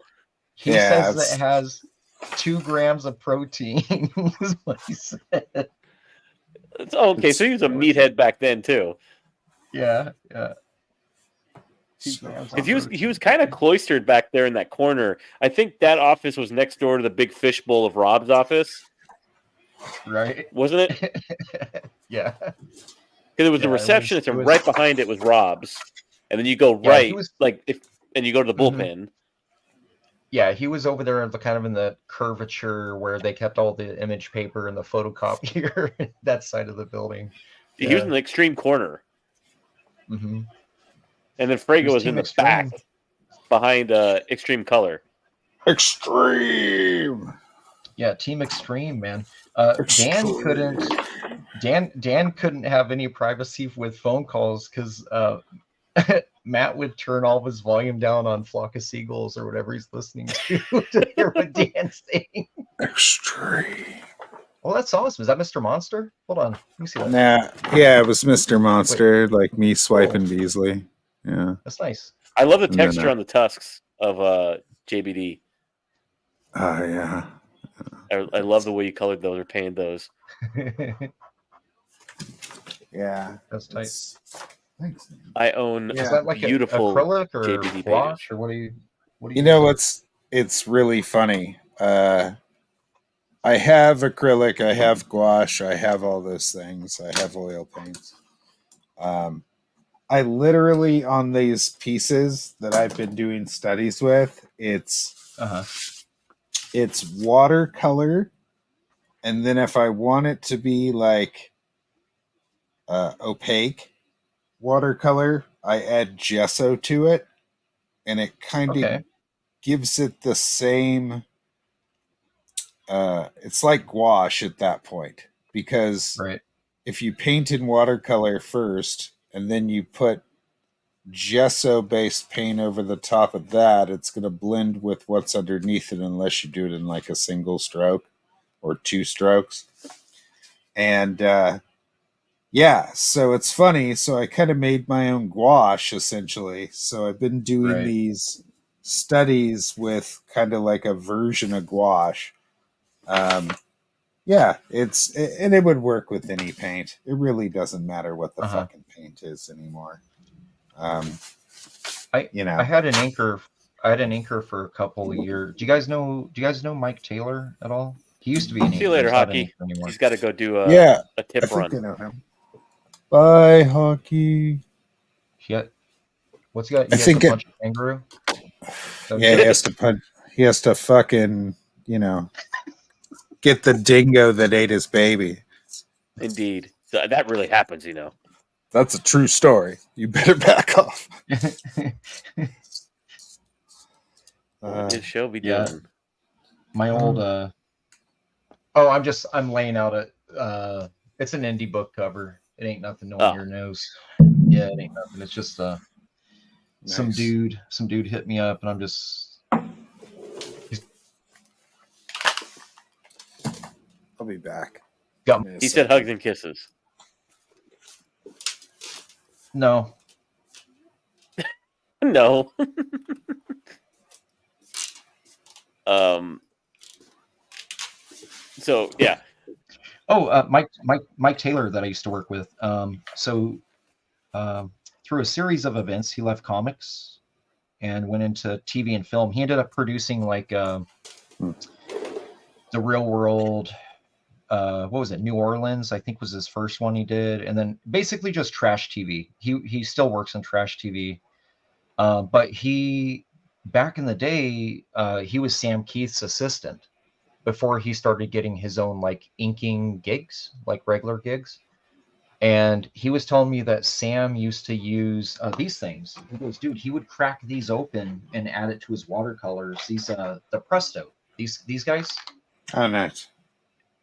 He says that it has 2 grams of protein. Is what he said. It's okay. So he was a meathead back then too. Yeah. Because he was kind of cloistered back there in that corner. I think that office was next door to the big fishbowl of Rob's office. Right. Wasn't it? Yeah. Because it was the receptionist, and right behind it was Rob's. And then you go right, and you go to the bullpen. Mm-hmm. Yeah, he was over there kind of in the curvature where they kept all the image paper and the photocopier, that side of the building. Yeah. He was in the extreme corner. Mm-hmm. And then Frago was in the back behind Extreme Color. Extreme! Yeah, Team Extreme, man. Dan couldn't have any privacy with phone calls because Matt would turn all of his volume down on Flock of Seagulls or whatever he's listening to hear what Dan's saying. Extreme. Well, that's awesome. Is that Mr. Monster? Hold on. Let me see that. Nah, yeah, it was Mr. Monster, like me swiping Beasley. Yeah. That's nice. I love the texture on the tusks of JBD. Oh, yeah. I love the way you colored those or painted those. Yeah. That's tight. Thanks. I own Is that like beautiful acrylic or JBD gouache, pages. or what do you You know, it's really funny. I have acrylic, I have gouache, I have all those things. I have oil paints. I literally, on these pieces that I've been doing studies with, it's watercolor And then if I want it to be like opaque watercolor, I add gesso to it, and it kind of Okay. gives it the same. It's like gouache at that point, because Right. if you paint in watercolor first and then you put gesso based paint over the top of that, it's going to blend with what's underneath it unless you do it in like a single stroke or two strokes. And yeah, so it's funny. So I kind of made my own gouache essentially. So I've been doing Right. these studies with kind of like a version of gouache. Yeah, and it would work with any paint. It really doesn't matter what the Uh-huh. fucking paint is anymore. Um, I you I know, had an anchor. I had an anchor for a couple of years. Do you guys know Mike Taylor at all? He used to be an See you anchor. later, He's not an hockey. anchor anymore. He's got to go do yeah, a I tip think run. I know him. Bye, hockey. What's he got? I He has to think it. punch a kangaroo. So Yeah, he has to put. He has to fucking get the dingo that ate his baby. Indeed. So that really happens, you know. That's a true story. You better back off. What would this show be yeah, doing? my old oh, I'm laying out it's an indie book cover. It ain't nothing no one Oh, here knows. Yeah, it ain't nothing. It's just some nice. dude hit me up, and I'm just I'll be back. got he said hugs and kisses. no. No. um. So yeah. Oh, Mike Taylor that I used to work with. Through a series of events, he left comics and went into TV and film. He ended up producing like The Real World. What was it? New Orleans, I think, was his first one he did, and then basically just trash TV. He still works in trash TV, but he back in the day he was Sam Keith's assistant before he started getting his own like inking gigs, like regular gigs. And he was telling me that Sam used to use these things. He goes, dude, he would crack these open and add it to his watercolors. These the Presto, these guys. Oh, nice.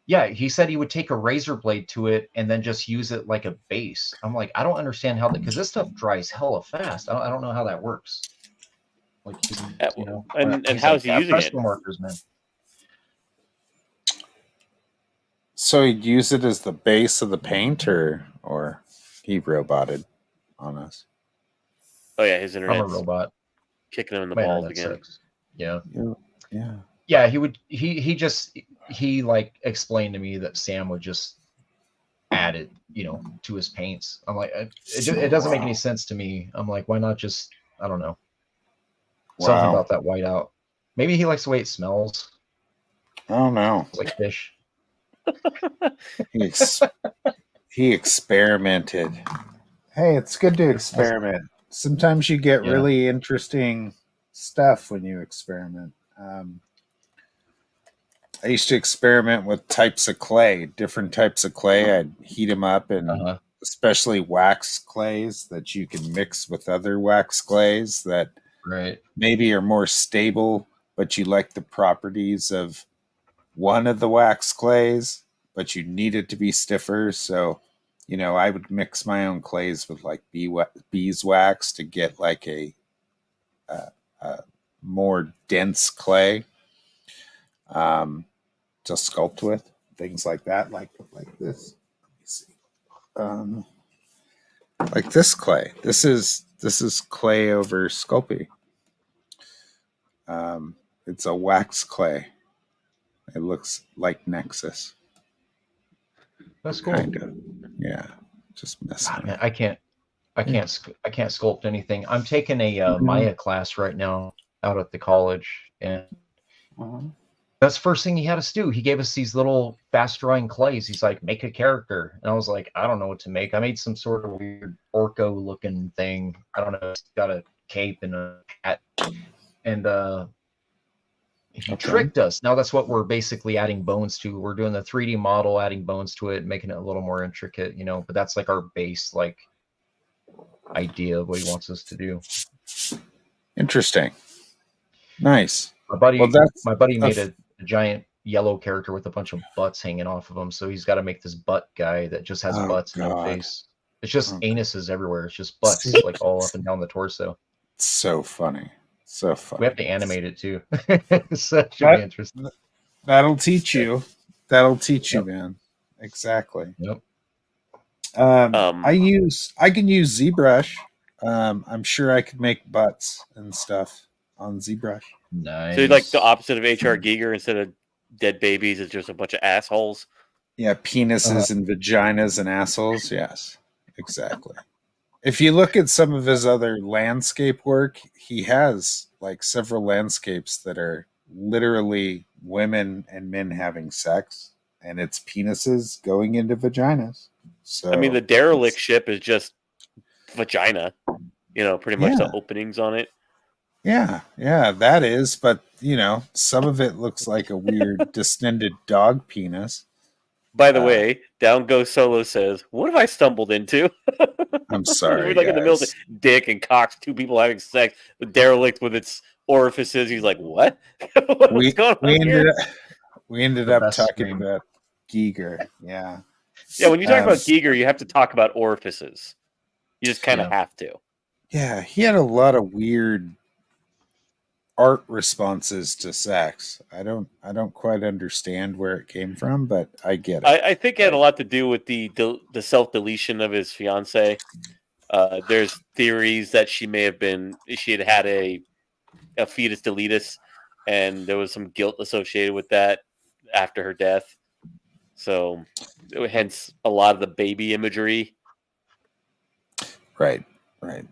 Yeah, he said he would take a razor blade to it and then just use it like a base. I'm like, I don't understand how that, because this stuff dries hella fast. I don't know how that works. Like, And he's how like, is he yeah, using it? Presto markers, man. So he'd use it as the base of the paint, or he roboted on us. Oh yeah, his I'm a internet's robot. kicking him in the My balls internet again. sucks. Yeah. Yeah. Yeah, he like explained to me that Sam would just add it, to his paints. I'm like, it doesn't make any sense to me. I'm like, why not just, I don't know, something about that whiteout. Maybe he likes the way it smells. I don't know. It's like fish. He experimented. Hey, it's good to experiment. Sometimes you get really interesting stuff when you experiment. I used to experiment with types of clay, different types of clay. I'd heat them up, and especially wax clays that you can mix with other wax clays that maybe are more stable, but you like the properties of one of the wax clays, but you need it to be stiffer. So, I would mix my own clays with like beeswax to get like a more dense clay to sculpt with, things like that, like this. Let me see, like this clay. This is clay over Sculpey. It's a wax clay. It looks like Nexus. That's cool. Kind of. Yeah. Just messing. Man, I can't sculpt anything. I'm taking a Maya class right now out at the college, and that's the first thing he had us do. He gave us these little fast drawing clays. He's like, make a character. And I was like, I don't know what to make. I made some sort of weird orco looking thing. I don't know. It's got a cape and a hat. And He tricked us. Now that's what we're basically adding bones to. We're doing the 3D model, adding bones to it, making it a little more intricate, but that's like our base idea of what he wants us to do. Interesting. Nice. My buddy made a giant yellow character with a bunch of butts hanging off of him, so he's got to make this butt guy that just has butts, no face. It's just anuses everywhere. It's just butts like all up and down the torso. So funny. So funny. We have to animate it too. So it should be interesting. That'll teach you. That'll teach you, man. Exactly. Yep. I can use ZBrush. I'm sure I could make butts and stuff on ZBrush. Nice. So like the opposite of J.Crager, instead of dead babies, it's just a bunch of assholes. Yeah, penises and vaginas and assholes. Yes, exactly. If you look at some of his other landscape work, he has like several landscapes that are literally women and men having sex, and it's penises going into vaginas. So I mean, the derelict ship is just vagina, pretty much the openings on it. Yeah, that is. But, some of it looks like a weird distended dog penis. By the way, Down Goes Solo says, "What have I stumbled into?" I'm sorry, We're in the middle of dick and cocks, two people having sex, the derelict with its orifices. He's like, "What? What's going on here?" We ended up talking about Giger. Yeah. Yeah, when you talk about Giger, you have to talk about orifices. You just kind of have to. Yeah, he had a lot of weird art responses to sex. I don't quite understand where it came from, but I get it. I think it had a lot to do with the self-deletion of his fiance. There's theories that she had a fetus deletus, and there was some guilt associated with that after her death. So, hence a lot of the baby imagery. Right.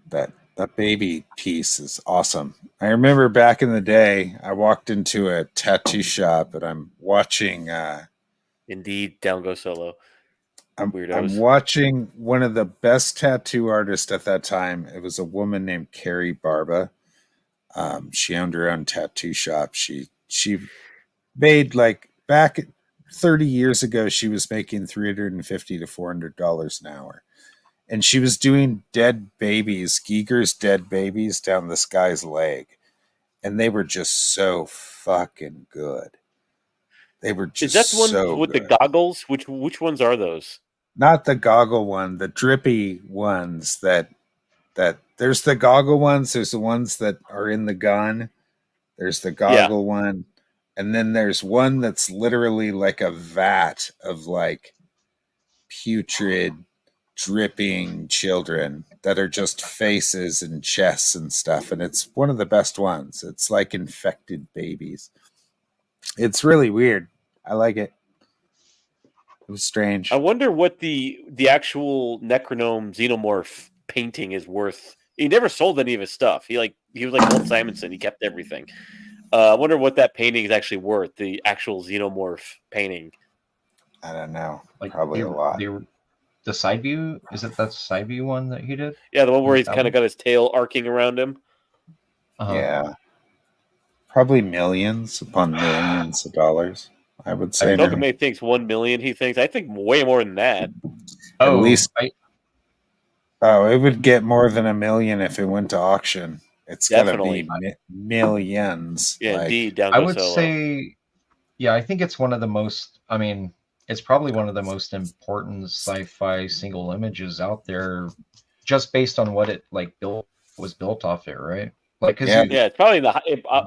That baby piece is awesome. I remember back in the day, I walked into a tattoo shop and I'm watching. Indeed, Down Go Solo. I'm watching one of the best tattoo artists at that time. It was a woman named Carrie Barba. She owned her own tattoo shop. She made back 30 years ago, she was making $350 to $400 an hour. And she was doing dead babies, Giger's dead babies down this guy's leg. And they were just so fucking good. They were just Is that the one with good. The goggles? Which ones are those? Not the goggle one, the drippy ones that there's the goggle ones, there's the ones that are in the gun. There's the goggle one. And then there's one that's literally like a vat of putrid, dripping children that are just faces and chests and stuff. And it's one of the best ones. It's like infected babies. It's really weird. I like it. It was strange. I wonder what the actual Necronome Xenomorph painting is worth. He never sold any of his stuff. He was like Walt Simonson. He kept everything. I wonder what that painting is actually worth. The actual Xenomorph painting. I don't know. Probably a lot. The side view, is it that side view one that he did? Yeah, the one where he's kind of got his tail arcing around him. Yeah. Probably millions upon millions of dollars, I would say. Token May thinks 1 million. He thinks, I think way more than that. At least. It would get more than 1 million if it went to auction. It's got to be millions. Yeah, indeed. I would say, I think it's one of the most, it's probably one of the most important sci-fi single images out there, just based on what it was built off it, right? It's probably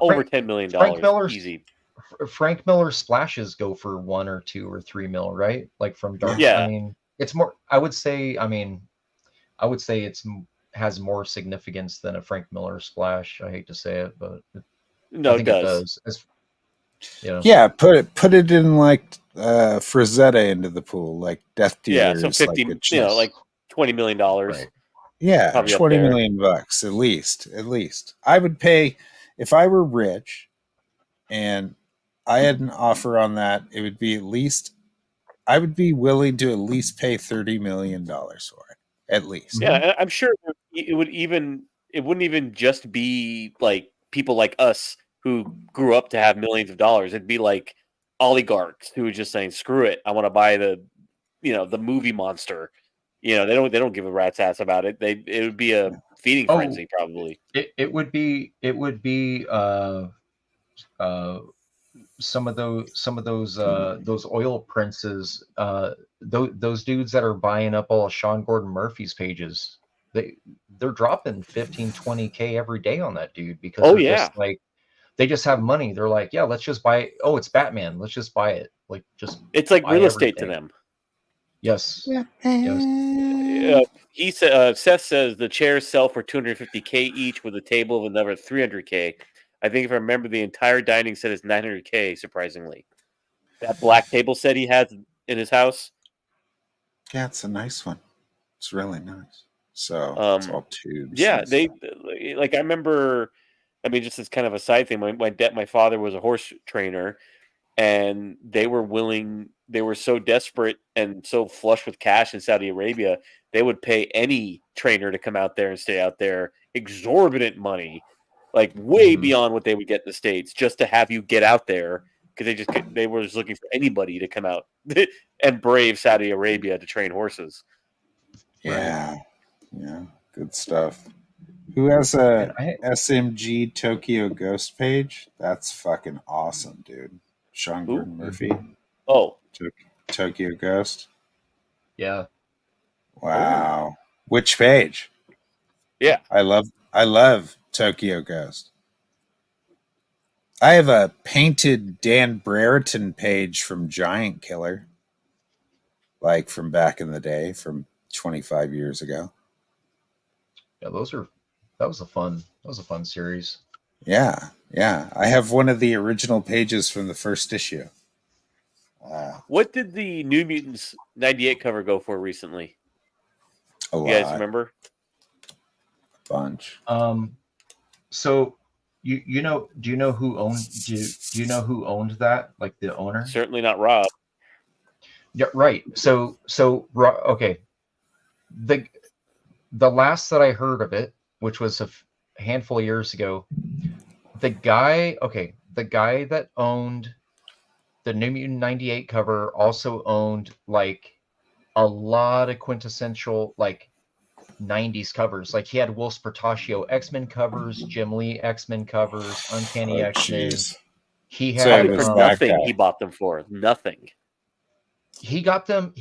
over $10 million. Easy. Frank Miller splashes go for 1 or 2 or 3 mil, right? From Dark. Yeah. It's more. I would say it's has more significance than a Frank Miller splash. I hate to say it, but I think it does. Yeah, put it in Frazetta into the pool, like Death Dealers. Yeah, so 50, $20 million. Right. Yeah, $20 million at least. I would pay if I were rich, and I had an offer on that. It would be I would be willing to at least pay $30 million for it, at least. Yeah, I'm sure it wouldn't even just be people like us who grew up to have millions of dollars. It'd be like oligarchs who are just saying, "Screw it, I want to buy the movie monster." They don't give a rat's ass about it. It would be a feeding frenzy probably. It would be some of those oil princes, those dudes that are buying up all of Sean Gordon Murphy's pages. They're dropping 15, 20K every day on that dude because just like, they just have money. They're like, yeah, let's just buy it. Oh, it's Batman. Let's just buy it. Like, just it's like real estate to them. Yes. Yes. He said. Seth says the chairs sell for $250K each, with a table of another $300K. I think if I remember, the entire dining set is $900K. Surprisingly, that black table set he has in his house. Yeah, it's a nice one. It's really nice. So it's all tubes. Yeah, I remember. I mean, just as kind of a side thing, my father was a horse trainer, and they were so desperate and so flush with cash in Saudi Arabia, they would pay any trainer to come out there and stay out there exorbitant money, like way beyond what they would get in the States, just to have you get out there, because they were just looking for anybody to come out and brave Saudi Arabia to train horses. Yeah. Yeah. Good stuff. Who has a SMG Tokyo Ghost page? That's fucking awesome, dude. Sean Gordon Murphy. Oh. Tokyo Ghost. Yeah. Wow. Which page? Yeah. I love Tokyo Ghost. I have a painted Dan Brereton page from Giant Killer. Like from back in the day, from 25 years ago. Yeah, that was a fun series. Yeah. I have one of the original pages from the first issue. What did the New Mutants 98 cover go for recently? A lot. You guys remember? A bunch. So do you know who owned that? Like the owner? Certainly not Rob. Yeah, right. So okay. The last that I heard of it, which was a handful of years ago, the guy that owned the New Mutant 98 cover also owned like a lot of quintessential like 90s covers. Like he had Will Spartaccio X-Men covers, Jim Lee X-Men covers, Uncanny X-Men. Geez. He had for nothing. He bought them for nothing. He got them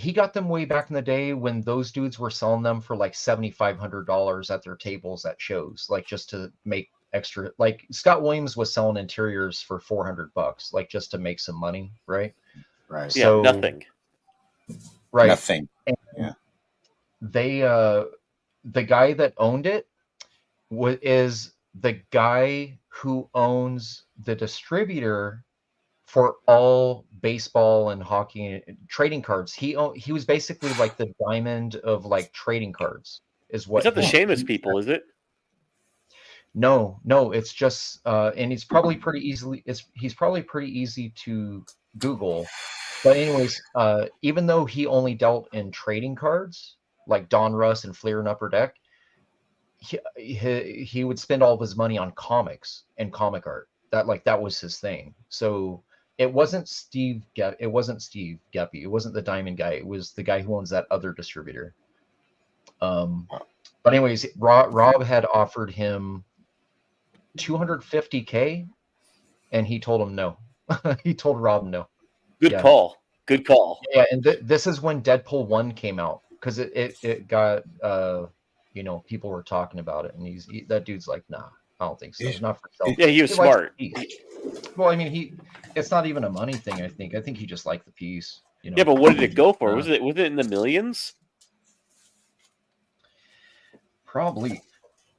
way back in the day when those dudes were selling them for like $7,500 at their tables at shows, like just to make extra. Like Scott Williams was selling interiors for $400, like just to make some money, right? Right. So, yeah, nothing. Right. Nothing. And yeah. They the guy that owned it is the guy who owns the distributor for all baseball and hockey trading cards. He was basically like the Diamond of like trading cards. Is what? It's not the Seamus people, is it? No, it's just and he's probably pretty easy to Google. But anyways, even though he only dealt in trading cards like Don Russ and Fleer and Upper Deck, he would spend all of his money on comics and comic art. That was his thing. So it wasn't Steve Geppy. It wasn't the Diamond guy. It was the guy who owns that other distributor. But anyways, Rob had offered him $250K, and he told him no. He told Rob no. Good call. Yeah, and this is when Deadpool 1 came out, because it got people were talking about it, and that dude's like, nah, I don't think so. Not for self. Yeah, he was smart. Well, I mean, it's not even a money thing. I think he just liked the piece. Yeah, but what did it go for? Was it in the millions? Probably.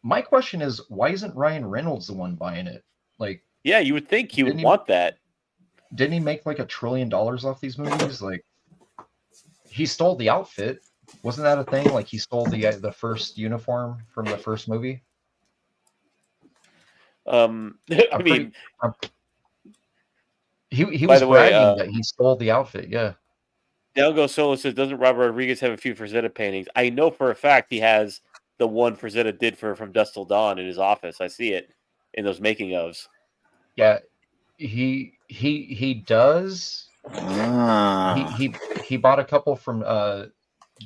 My question is, why isn't Ryan Reynolds the one buying it? Like, yeah, you would think he would want that. Didn't he make like $1 trillion off these movies? Like, he stole the outfit. Wasn't that a thing? Like, he stole the first uniform from the first movie. I mean, he was bragging that he stole the outfit. Yeah. Delgo Solo says, doesn't Robert Rodriguez have a few Frazetta paintings? I know for a fact he has the one Frazetta did from Dusk Till Dawn in his office. I see it in those making ofs. Yeah, he does. Ah, He bought a couple from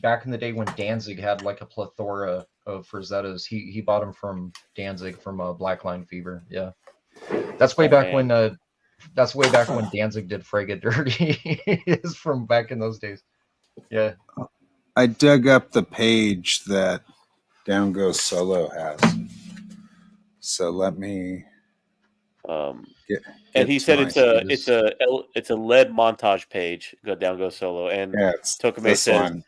back in the day when Danzig had like a plethora of Frazettas. He bought them from Danzig from Black Line Fever. Yeah, that's way Oh back man. when. That's way back when Danzig did Frega Dirty. Is from back in those days. Yeah. I dug up the page that Down Goes Solo has. So let me get And he to said my Excuse. it's a lead montage page. Go down, go solo. And yeah, it's Tokame this says, one.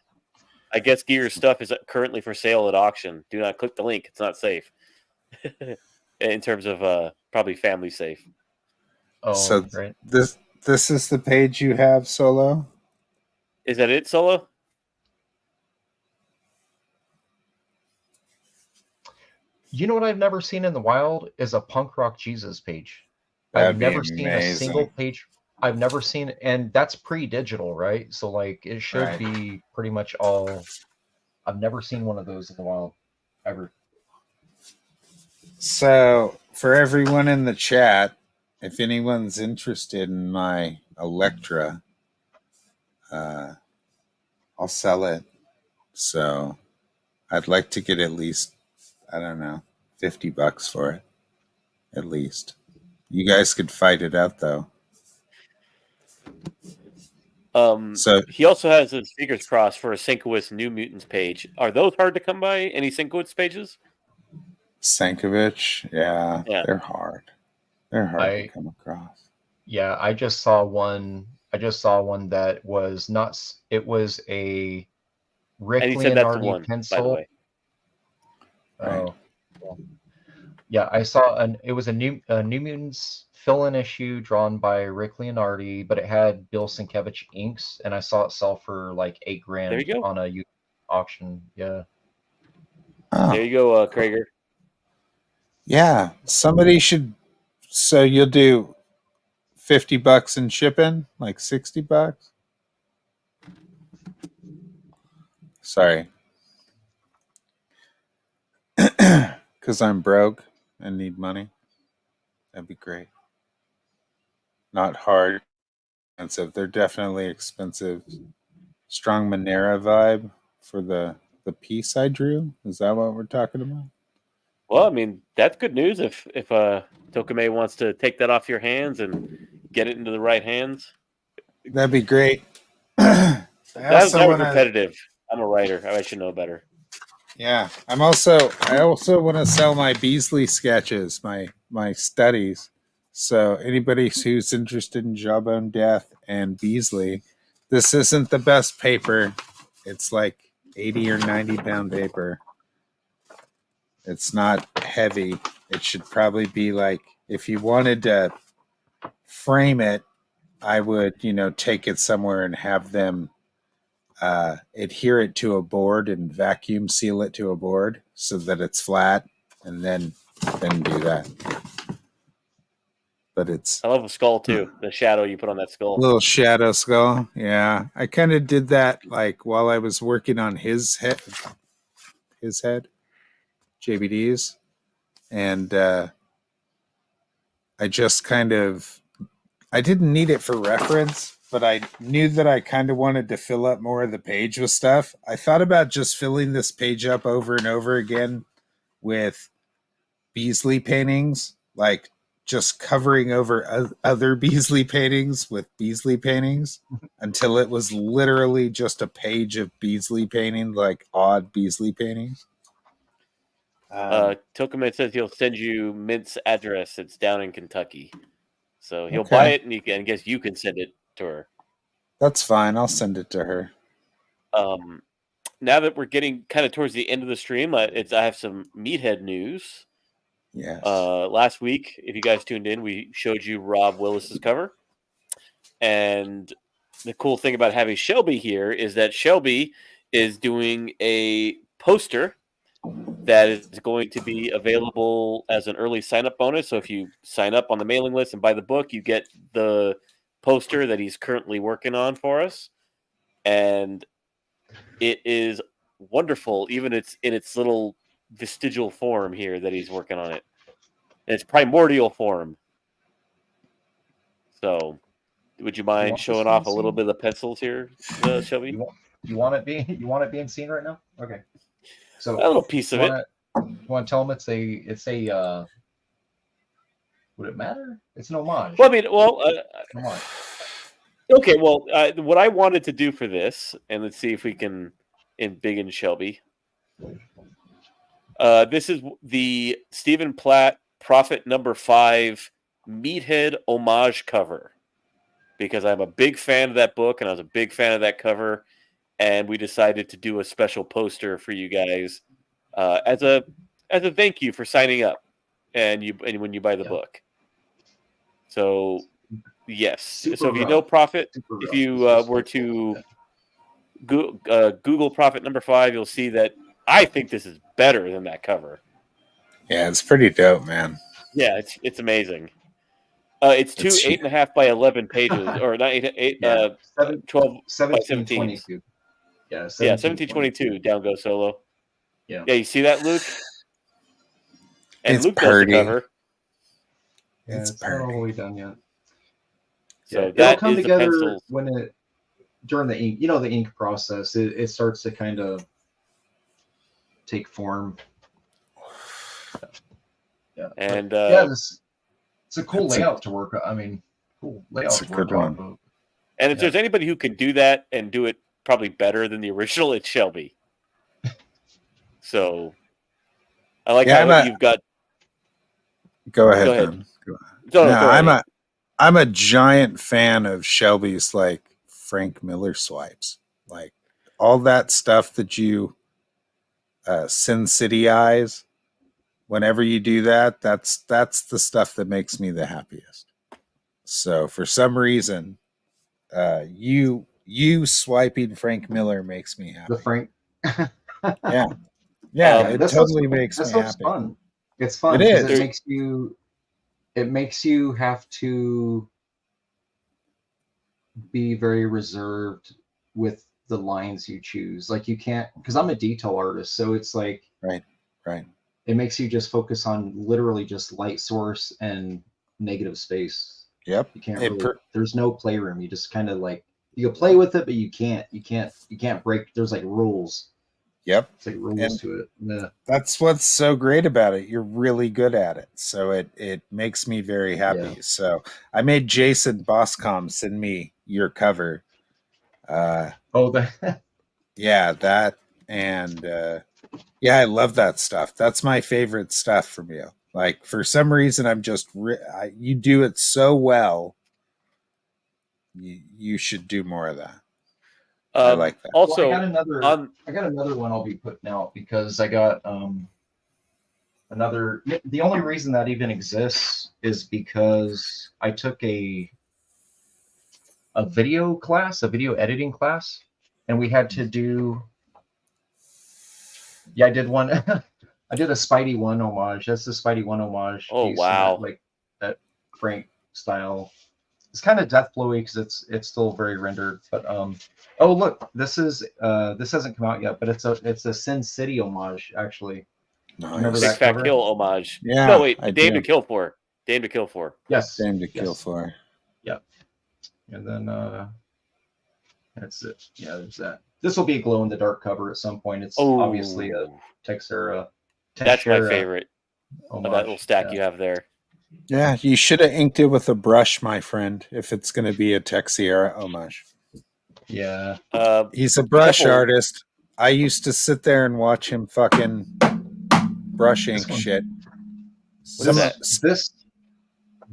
"I guess Gear's stuff is currently for sale at auction. Do not click the link; it's not safe." In terms of probably family safe. Oh, So right. this is the page you have, Solo. Is that it, Solo? You know what I've never seen in the wild is a punk rock Jesus page. I've That'd be never seen a single amazing, page. I've never seen, and that's pre-digital, right? So like it should right? be pretty much all. I've never seen one of those in the wild, ever. So for everyone in the chat, if anyone's interested in my Electra, uh, I'll sell it. So I'd like to get at least, I don't know, $50 for it, at least. You guys could fight it out though. So He also has his fingers crossed for a Sinkowitz New Mutants page. Are those hard to come by? Any Sinkowitz pages? Sankovic, yeah, Yeah. they're hard. They're hard to I come across. Yeah, I just saw one. I just saw one that was not. It was a And Rick he said that's the Leonardi one, by the pencil. way. Right. Oh, well, yeah, I saw an. It was a New Mutants fill-in issue drawn by Rick Leonardi, but it had Bill Sienkiewicz inks, and I saw it sell for like There you $8,000 go. on a auction. Yeah. There Oh, you go, Crager. yeah. Somebody should. So you'll do $50 in shipping, like $60. Sorry, because I'm broke and need money. That'd be great. Not hard, expensive. They're definitely expensive. Strong Monera vibe for the piece I drew. Is that what we're talking about? Well, I mean, that's good news if Tokame wants to take that off your hands and get it into the right hands. That'd be great. I also That was want to. repetitive. I'm a writer. I should know better. Yeah, I also want to sell my Beasley sketches, my studies. So anybody who's interested in Jawbone Death and Beasley, this isn't the best paper. It's like 80 or 90 pound paper. It's not heavy. It should probably be like, if you wanted to frame it, I would, take it somewhere and have them adhere it to a board and vacuum seal it to a board so that it's flat, and then do that. But it's I love the skull a too. The shadow you put on that skull. little shadow skull. Yeah, I kind of did that like while I was working on his head, JBD's, and I just I didn't need it for reference, but I knew that I kind of wanted to fill up more of the page with stuff. I thought about just filling this page up over and over again with Beasley paintings, like just covering over other Beasley paintings with Beasley paintings until it was literally just a page of Beasley painting, like odd Beasley paintings. Tokame says he'll send you Mint's address. It's down in Kentucky. So he'll buy Okay, it, and I guess you can send it to her. that's fine. I'll send it to her. Now that we're getting kind of towards the end of the stream, I have some Meathead news. Yes. Last week, if you guys tuned in, we showed you Rob Willis's cover, and the cool thing about having Shelby here is that Shelby is doing a poster that is going to be available as an early sign-up bonus. So if you sign up on the mailing list and buy the book, you get the poster that he's currently working on for us, and it is wonderful. Even it's in its little vestigial form here that he's working on it. In its primordial form. So, would you mind showing this off a being little seen? bit of the pencils here, Shelby? You want it being seen right now? Okay. So A little piece of it. you want to tell them it's a would it matter? It's an homage. Well, I mean, Homage. okay. Well, what I wanted to do for this, and let's see if we can embiggen Shelby. This is the Stephen Platt Prophet number 5 Meathead homage cover, because I'm a big fan of that book and I was a big fan of that cover, and we decided to do a special poster for you guys as a thank you for signing up and when you buy the book. So yes, so if you know Prophet, if you were to Google Prophet number 5, you'll see that I think this is better than that cover. Yeah, it's pretty dope, man. Yeah, it's amazing. It's 8.5 by 11 pages, or not 8, 12 by 17. 22. Yeah, 1722. Down goes Solo. Yeah, you see that, Luke? And It's Luke pretty. does the cover. Yeah, it's not all the way done yet. So it'll come together when during the ink, the ink process, it starts to kind of take form. Yeah, and it's a cool layout to work. I mean, cool layout to work on. And if there's anybody who can do that and do it probably better than the original, it's Shelby. So I like how you've got. Go ahead. Ben. Go ahead. I'm a giant fan of Shelby's like Frank Miller swipes, like all that stuff that you Sin City eyes. Whenever you do that, that's the stuff that makes me the happiest. So for some reason, you swiping Frank Miller makes me happy. The Frank. yeah, it totally makes me happy. Fun. It's fun. It is. It makes you have to be very reserved with the lines you choose. Like you can't, because I'm a detail artist, so it's like right. It makes you just focus on literally just light source and negative space. Yep. You can't really, there's no playroom. You just kind of like you can play with it, but you can't break. There's like rules. Yep. It's like rules to it. Yeah. That's what's so great about it. You're really good at it. So it makes me very happy. Yeah. So I made Jason Boscom send me your cover. Yeah, that and yeah, I love that stuff. That's my favorite stuff from you. Like for some reason, I'm just you do it so well. You should do more of that. I like that. Also, I got another one I'll be putting out because I got another. The only reason that even exists is because I took a video editing class, and we had to do. Yeah, I did one. I did a Spidey 1 homage. That's the Spidey 1 homage. Oh wow! Like that Frank style. It's kind of death flowy because it's still very rendered. But oh look, this hasn't come out yet, but it's a Sin City homage actually. Nice. Remember that Fat Kill homage? Yeah. No wait, Dame to Kill For. Dame to Kill For. Yes. Dame to Kill For. Yep. And then that's it. Yeah, there's that. This will be a glow in the dark cover at some point. It's obviously a Texera. That's my favorite. Of that little stack you have there. Yeah, you should have inked it with a brush, my friend, if it's going to be a Texera homage. Yeah. He's a brush artist. I used to sit there and watch him fucking brush ink shit. This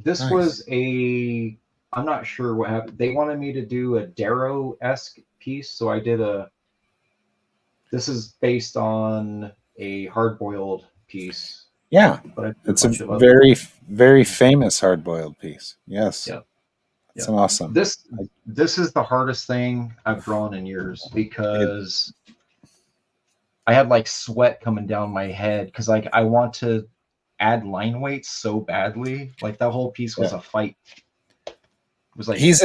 nice. Was a... I'm not sure what happened. They wanted me to do a Darrow-esque piece, so I did this is based on a hard-boiled piece. Yeah, it's a very, very famous hard-boiled piece. Yes. Yeah. It's awesome. This is the hardest thing I've drawn in years because I had like sweat coming down my head because like I want to add line weights so badly. Like that whole piece was a fight. It was like he's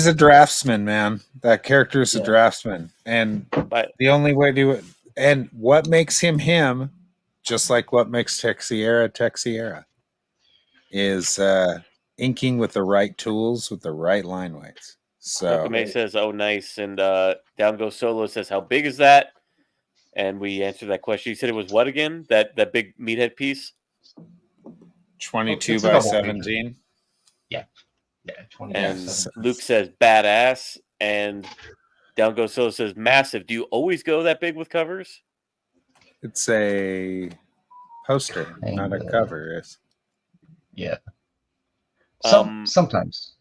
a draftsman, man. That character is a draftsman, and the only way to it, and what makes him, just like what makes Texera, is inking with the right tools with the right line weights. So May says, "Oh, nice," and Down Goes Solo says, "How big is that?" And we answered that question. You said it was what again? That big meathead piece? 22 by 17. Yeah, 20 and by 17. Luke says badass, and Down Goes Solo says massive. Do you always go that big with covers? It's a poster, not a cover. Yeah. Sometimes.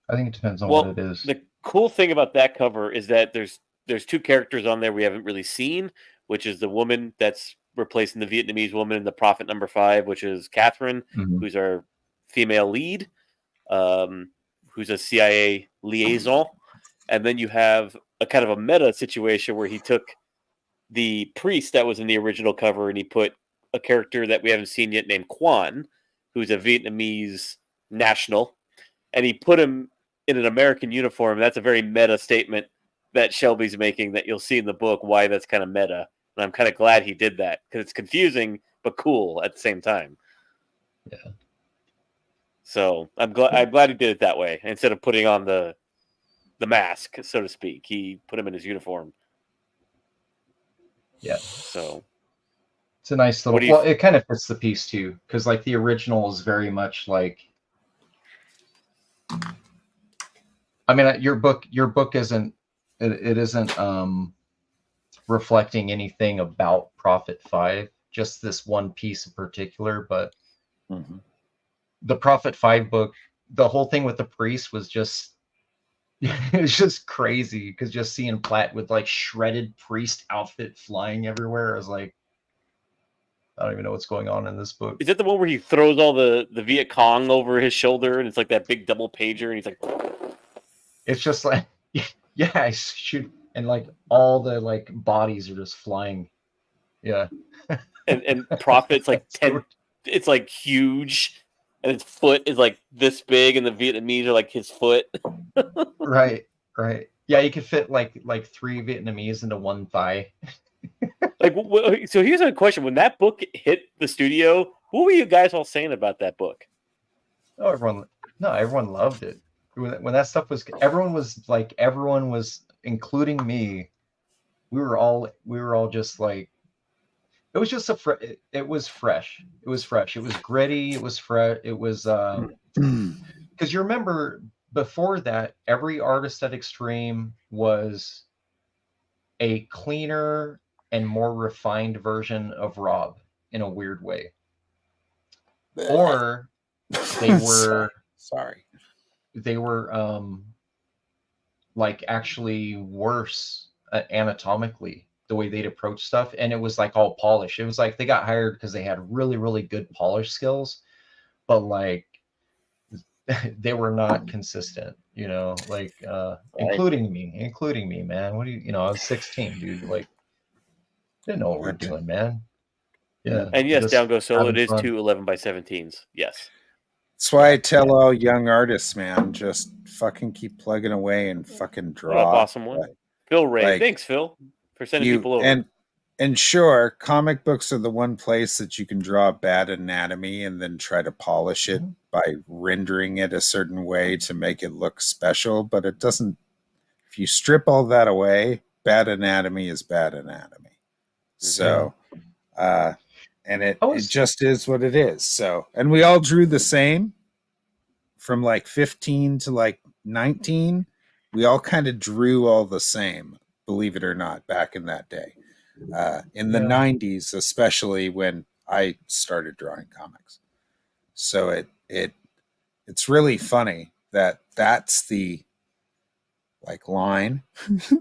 I think it depends on what it is. The cool thing about that cover is that there's two characters on there we haven't really seen, which is the woman that's replacing the Vietnamese woman in the Prophet number 5, which is Catherine, who's our female lead, who's a CIA liaison. And then you have a kind of a meta situation where he took the priest that was in the original cover and he put a character that we haven't seen yet named Quan, who's a Vietnamese national, and he put him in an American uniform. That's a very meta statement that Shelby's making that you'll see in the book, why that's kind of meta. And I'm kind of glad he did that because it's confusing but cool at the same time. Yeah. So I'm glad he did it that way. Instead of putting on the mask, so to speak, he put him in his uniform. Yeah. So it's a nice little. Well, it kind of fits the piece too, because like the original is very much like. I mean, your book isn't. It isn't reflecting anything about Prophet 5, just this one piece in particular. But the Prophet 5 book, the whole thing with the priest was just. It was just crazy because just seeing Platt with like shredded priest outfit flying everywhere, I was like, I don't even know what's going on in this book. Is that the one where he throws all the Viet Cong over his shoulder and it's like that big double pager and he's like, it's just like, yeah, I shoot, and like all the like bodies are just flying. Yeah. and Prophet's like 10, it's like huge. And his foot is like this big, and the Vietnamese are like his foot. Right. Yeah, you could fit like 3 Vietnamese into one thigh. So here's a question: when that book hit the studio, what were you guys all saying about that book? Oh, everyone loved it. When that stuff was, everyone was, including me. We were all just like. It was just it was fresh. It was gritty. It was fresh. It was because you remember before that, every artist at Extreme was a cleaner and more refined version of Rob in a weird way, or they were they were like actually worse anatomically. The way they'd approach stuff, and it was like all polished. It was like they got hired because they had really, really good polish skills, but like they were not consistent, like including me, man. What do you I was 16, dude. Like, didn't know what we're doing, man. Yeah. And yes, Down Goes Solo, it is 2 11 by 17s. Yes. That's why I tell all young artists, man, just fucking keep plugging away and fucking draw. Awesome one. Phil Ray. Thanks, Phil. For sending people over. And sure, comic books are the one place that you can draw bad anatomy and then try to polish it by rendering it a certain way to make it look special. But it doesn't, if you strip all that away, bad anatomy is bad anatomy. So, and it just is what it is. So, and we all drew the same from like 15 to like 19. We all kind of drew all the same. Believe it or not, back in that day, in the 90s, especially when I started drawing comics. So it's really funny that that's the like line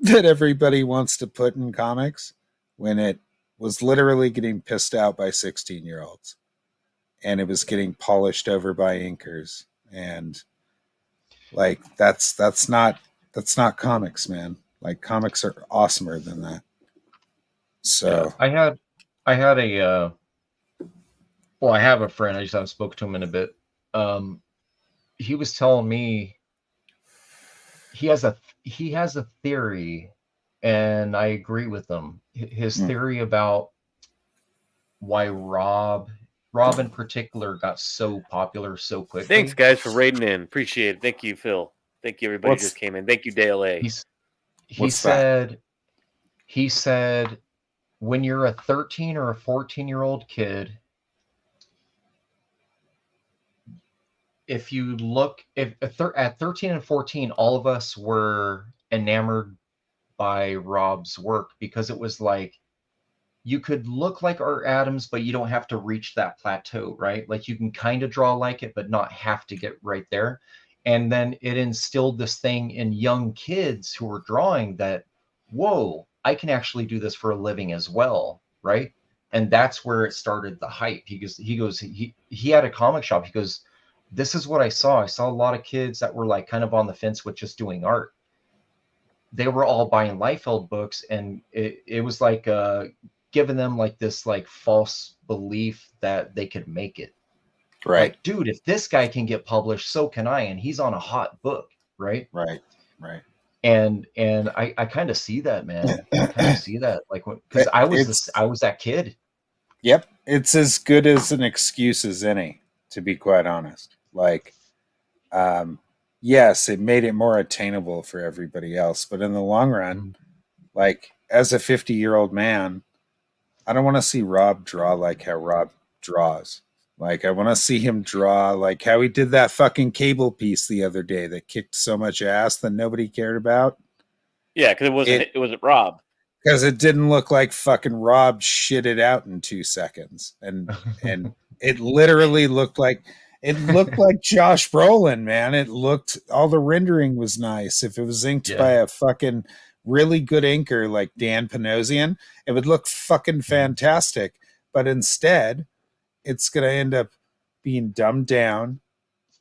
that everybody wants to put in comics when it was literally getting pissed out by 16-year-olds and it was getting polished over by inkers. And like, that's not comics, man. Like, comics are awesomer than that. So I have a friend. I just haven't spoken to him in a bit. He was telling me he has a theory, and I agree with him. His theory about why Rob Rob in particular got so popular so quickly. Thanks, guys, for raiding in. Appreciate it. Thank you, Phil. Thank you, everybody who just came in. Thank you, Dale A. He said, when you're a 13 or a 14-year-old kid, if you look at 13 and 14, all of us were enamored by Rob's work because it was like you could look like Art Adams, but you don't have to reach that plateau, right? Like you can kind of draw like it, but not have to get right there. And then it instilled this thing in young kids who were drawing that, whoa, I can actually do this for a living as well, right? And that's where it started the hype. He had a comic shop. He goes, this is what I saw. I saw a lot of kids that were like kind of on the fence with just doing art. They were all buying Liefeld books, and it was like giving them like this like false belief that they could make it. Right. Like, dude, if this guy can get published, so can I. And he's on a hot book, right? Right. And I kind of see that, man. I kind of see that, like, because I was that kid. Yep, it's as good as an excuse as any, to be quite honest. Like, yes, it made it more attainable for everybody else, but in the long run, like, as a 50-year-old man, I don't want to see Rob draw like how Rob draws. Like, I want to see him draw like how he did that fucking cable piece the other day that kicked so much ass that nobody cared about. Yeah, because it wasn't Rob. Because it didn't look like fucking Rob shit it out in 2 seconds, and it literally looked like Josh Brolin, man. It looked, all the rendering was nice. If it was inked by a fucking really good inker like Dan Panosian, it would look fucking fantastic. But instead, it's going to end up being dumbed down,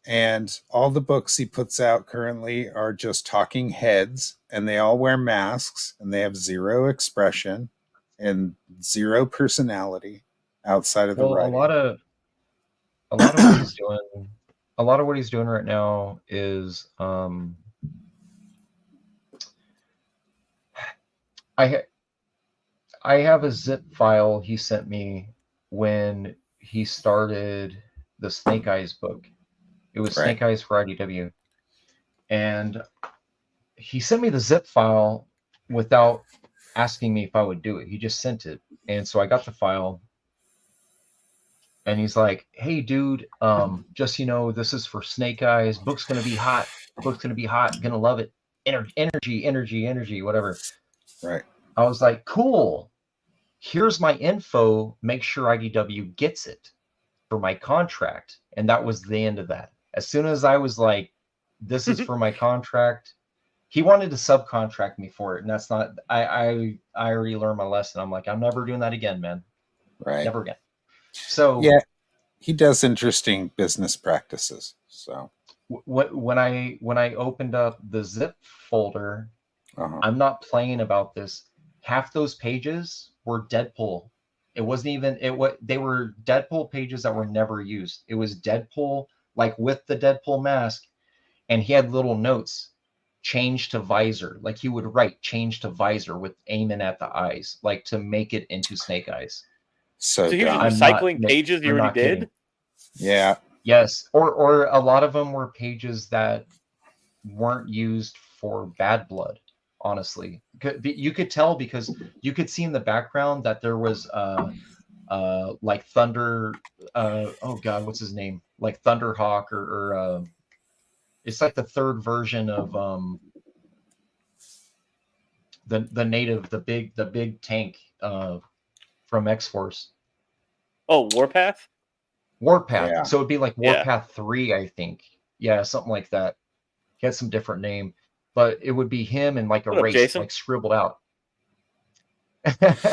and all the books he puts out currently are just talking heads, and they all wear masks, and they have zero expression and zero personality outside of the writing. A lot of what he's doing, a lot of what he's doing right now is I have a zip file he sent me when he started the Snake Eyes book. It was Snake Eyes for IDW. And he sent me the zip file without asking me if I would do it. He just sent it. And so I got the file. And he's like, hey, dude, just so you know, this is for Snake Eyes. Book's going to be hot. Book's going to be hot. Going to love it. Energy, whatever. Right. I was like, cool. Here's my info. Make sure IDW gets it for my contract. And that was the end of that. As soon as I was like, this is for my contract, he wanted to subcontract me for it. And that's not, I already learned my lesson. I'm like, I'm never doing that again, man. Right. Never again. So yeah, he does interesting business practices. So when I opened up the zip folder, I'm not playing about this. Half those pages were Deadpool. It wasn't even they were Deadpool pages that were never used. It was Deadpool, like with the Deadpool mask, and he had little notes, change to visor. Like he would write change to visor with aiming at the eyes, like to make it into Snake Eyes. So he was recycling pages you already did? Kidding. Yeah. Yes. Or a lot of them were pages that weren't used for Bad Blood, honestly. You could tell because you could see in the background that there was like Thunder oh god, what's his name? Like Thunderhawk or it's like the third version of the native, the big tank from X-Force. Oh, Warpath? Warpath. Yeah. So it'd be like Warpath 3, I think. Yeah, something like that. He had some different name, but it would be him and like a race, like scribbled out.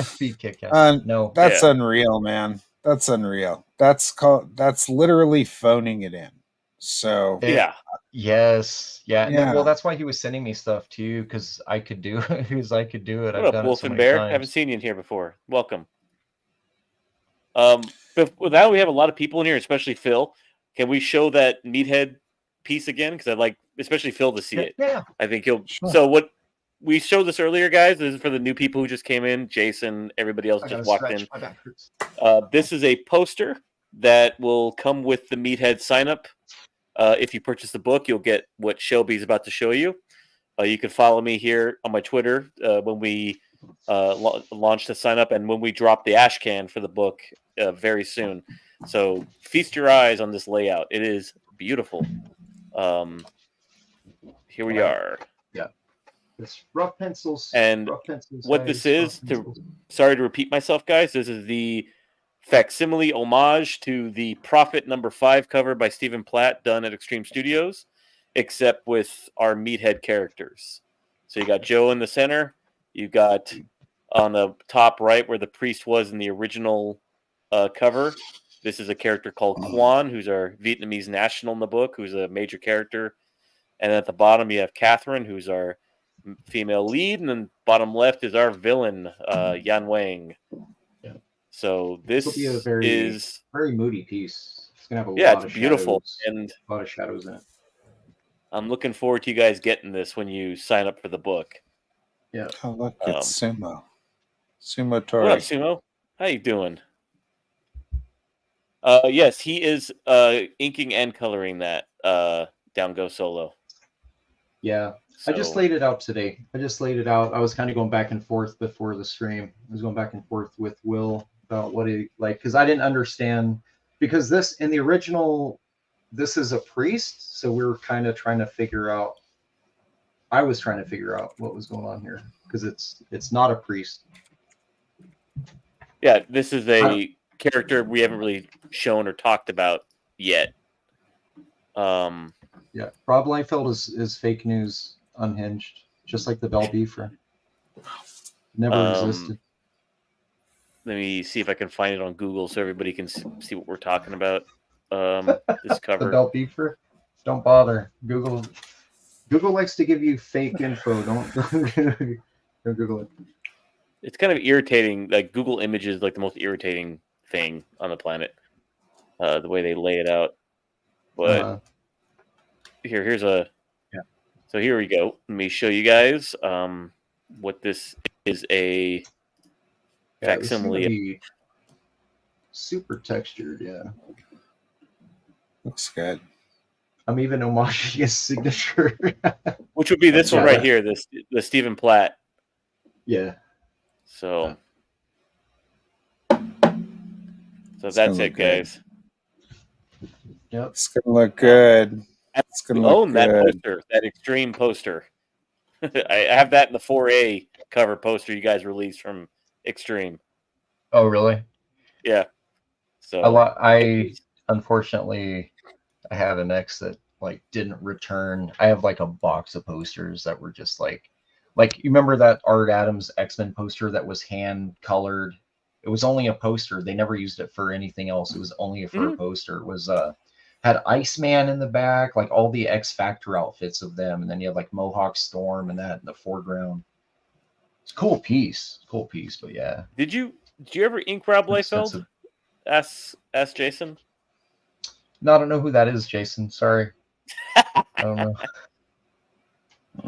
Feed Kit Kat. No, that's unreal, man. That's unreal. That's literally phoning it in. So yes, yeah. Well, that's why he was sending me stuff too, because I could do it. Because I could do it. What I've up, done Wolf it so and many Bear? times. Haven't seen you in here before. Welcome. But now we have a lot of people in here, especially Phil. Can we show that meathead piece again? Because I'd like, especially Phil, to see it. Yeah. I think he'll. Sure. So what we showed this earlier, guys. This is for the new people who just came in. Jason, everybody else just walked in. This is a poster that will come with the Meathead sign up. If you purchase the book, you'll get what Shelby's about to show you. You can follow me here on my Twitter when we launch the sign up and when we drop the ash can for the book very soon. So feast your eyes on this layout. It is beautiful. Here we are. Yeah. It's rough pencils. And rough pencils, what this is, sorry to repeat myself, guys, this is the facsimile homage to the Prophet #5 cover by Stephen Platt done at Extreme Studios, except with our Meathead characters. So you got Joe in the center. You got on the top right where the priest was in the original cover. This is a character called Quan, who's our Vietnamese national in the book, who's a major character. And at the bottom you have Catherine, who's our female lead, and then bottom left is our villain, Yan Wang. Yeah. So this will be a very moody piece. It's gonna have a lot of beautiful shadows, and a lot of shadows in it. I'm looking forward to you guys getting this when you sign up for the book. Yeah. Oh look, it's Sumo. Sumo Tori. What up, Sumo? How you doing? Yes, he is inking and coloring that Down Go Solo. Yeah. So, I just laid it out today. I was kind of going back and forth before the stream. I was going back and forth with Will about what he like, because I didn't understand, because this in the original, this is a priest, so we were kind of trying to figure out. I was trying to figure out what was going on here, because it's not a priest. Yeah, this is a character we haven't really shown or talked about yet. Yeah, Rob Liefeld is fake news unhinged, just like the Bell Beefer. Never existed. Let me see if I can find it on Google so everybody can see what we're talking about. This cover. The Bell Beefer? Don't bother. Google likes to give you fake info. Don't Google it. It's kind of irritating. Like Google Images, like the most irritating thing on the planet. The way they lay it out. But here's a. Yeah. So here we go. Let me show you guys what this is. A facsimile. Super textured, yeah. Looks good. I'm even homaging his signature. Which would be this one right here, the Stephen Platt. Yeah. So that's it, guys. Yep. It's gonna look good. It's gonna look good. That poster, that extreme poster. I have that in the 4A cover poster you guys released from Extreme. Oh, really? Yeah. So I unfortunately I have an ex that like didn't return. I have like a box of posters that were just like you remember that Art Adams X-Men poster that was hand colored? It was only a poster. They never used it for anything else. It was only for a poster. It was had Iceman in the back, like all the X Factor outfits of them, and then you have like Mohawk Storm and that in the foreground. It's a cool piece, but yeah. Did you ever ink Rob Liefeld? Ask Jason. No, I don't know who that is, Jason. Sorry. I don't know.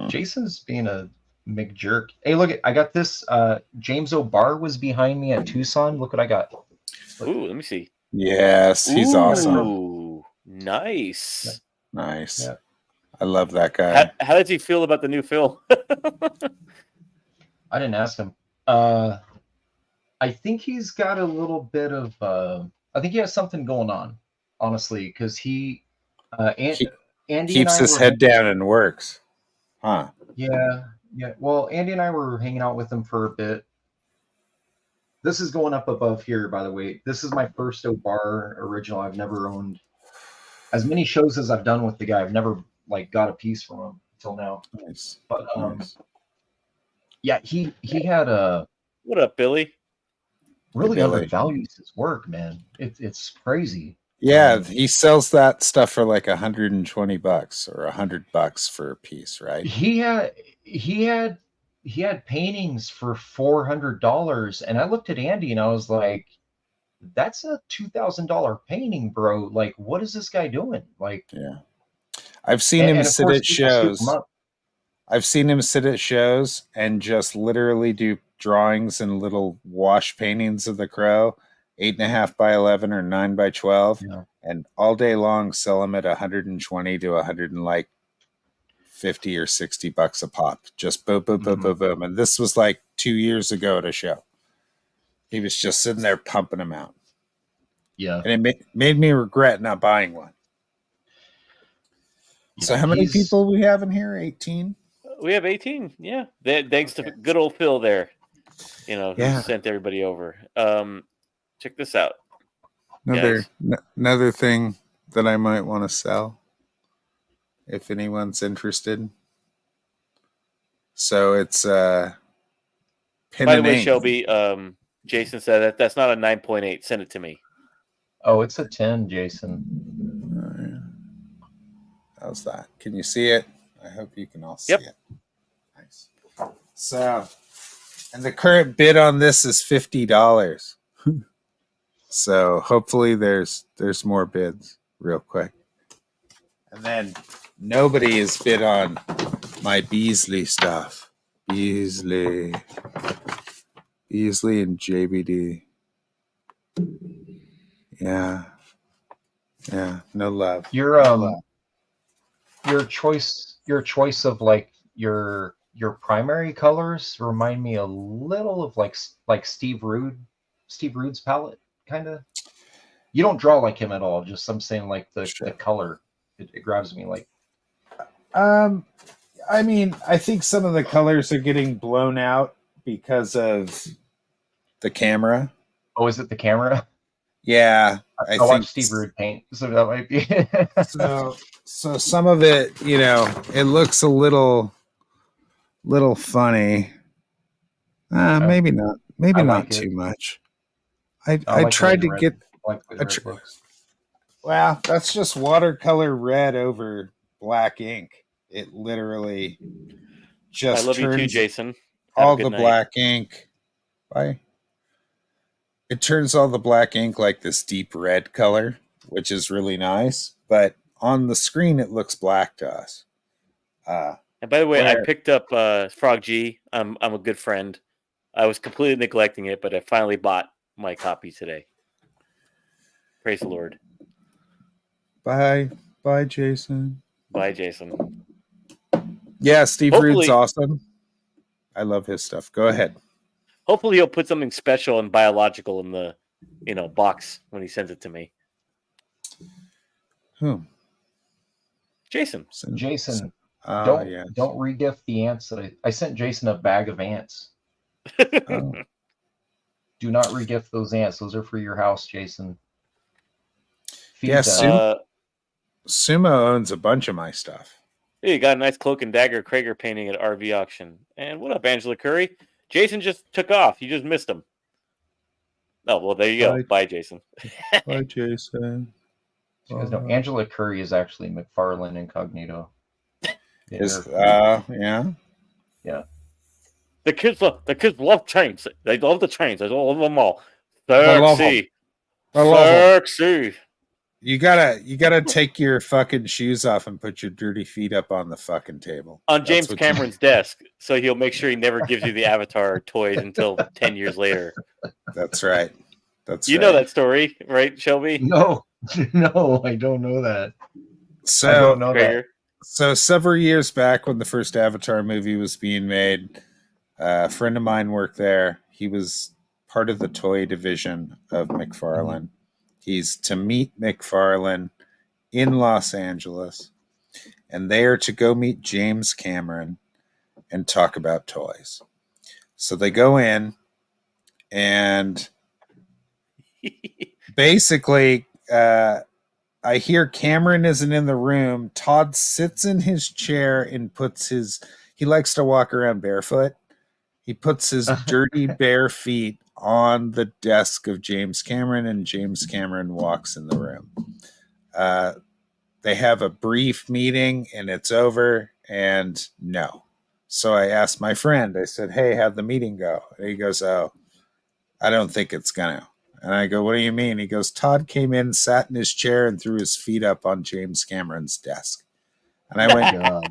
Jason's being a McJerk. Hey, look, I got this. James O'Barr was behind me at Tucson. Look what I got. Look. Ooh, let me see. Yes, he's awesome. Ooh, nice. Nice. Yeah. I love that guy. How does he feel about the new film? I didn't ask him. I think he's got a little bit of. I think he has something going on, honestly, because he Andy keeps his head down and works. Huh? Yeah. Well, Andy and I were hanging out with him for a bit. This is going up above here, by the way. This is my first O'Barr original. I've never owned as many shows as I've done with the guy. I've never like got a piece from him until now. Nice. But yeah, he had a. What up, Billy? Really undervalues his work, man. It's crazy. Yeah, he sells that stuff for like $120 or $100 for a piece, right? He had paintings for $400, and I looked at Andy and I was like, "That's a $2,000 painting, bro. Like, what is this guy doing?" Like, yeah, I've seen him sit at shows. I've seen him sit at shows and just literally do drawings and little wash paintings of the crow, 8.5 by 11 or 9 by 12, Yeah. and all day long sell them at 120 to 150 or $60 a pop. Just boom, boom, boom, boom, boom. And this was like 2 years ago at a show. He was just sitting there pumping them out. Yeah. And it made me regret not buying one. Yeah, so how many people we have in here? 18? We have 18, yeah. Thanks to good old Phil there, who sent everybody over. Check this out. Another thing that I might want to sell, if anyone's interested. So it's By the way, Shelby, Jason said that's not a 9.8. Send it to me. Oh, it's a 10, Jason. How's that? Can you see it? I hope you can all see it. Nice. So, and the current bid on this is $50. So hopefully there's more bids real quick. And then nobody has bid on my Beasley stuff. Beasley and JBD. Yeah. No love. Your choice of like your primary colors remind me a little of like Steve Rude's palette, kind of. You don't draw like him at all. Just I'm saying like the color, it grabs me like. I mean, I think some of the colors are getting blown out because of the camera. Oh, is it the camera? Yeah, I watch Steve Rude paint, so that might be. so some of it, it looks a little funny. Maybe not. Maybe not too much. I tried to get. Well, that's just watercolor red over black ink. It literally just. I love you too, Jason. All the black ink. Bye. It turns all the black ink like this deep red color, which is really nice. But on the screen, it looks black to us. And by the way, I picked up Frog G. I'm a good friend. I was completely neglecting it, but I finally bought my copy today. Praise the Lord. Bye, Jason. Bye, Jason. Yeah, Steve Rude's awesome. I love his stuff. Go ahead. Hopefully he'll put something special and biological in the, box when he sends it to me. Who? Jason. Don't regift the ants that I sent Jason a bag of ants. Do not regift those ants. Those are for your house, Jason. Sumo owns a bunch of my stuff. Hey, you got a nice Cloak and Dagger Crager painting at RV auction. And what up, Angela Curry? Jason just took off. You just missed him. Oh, well, there you go. Bye, Jason. Bye, Jason. You guys know Angela Curry is actually McFarlane Incognito. Yeah. The kids love chains. They love the chains. I love them all. Sexy. You gotta take your fucking shoes off and put your dirty feet up on the fucking table. On James Cameron's desk, so he'll make sure he never gives you the Avatar toys until 10 years later. That's right. You know that story, right, Shelby? No, I don't know that. So, I don't know that. So several years back when the first Avatar movie was being made, a friend of mine worked there. He was part of the toy division of McFarlane. He's to meet McFarlane in Los Angeles, and they are to go meet James Cameron and talk about toys. So they go in, and basically, I hear Cameron isn't in the room. Todd sits in his chair and he likes to walk around barefoot. He puts his dirty bare feet on the desk of James Cameron, and James Cameron walks in the room. They have a brief meeting, and it's over, and no. So I asked my friend, I said, hey, how'd the meeting go? And he goes, oh, I don't think it's gonna. And I go, what do you mean? He goes, Todd came in, sat in his chair, and threw his feet up on James Cameron's desk. And I went, God.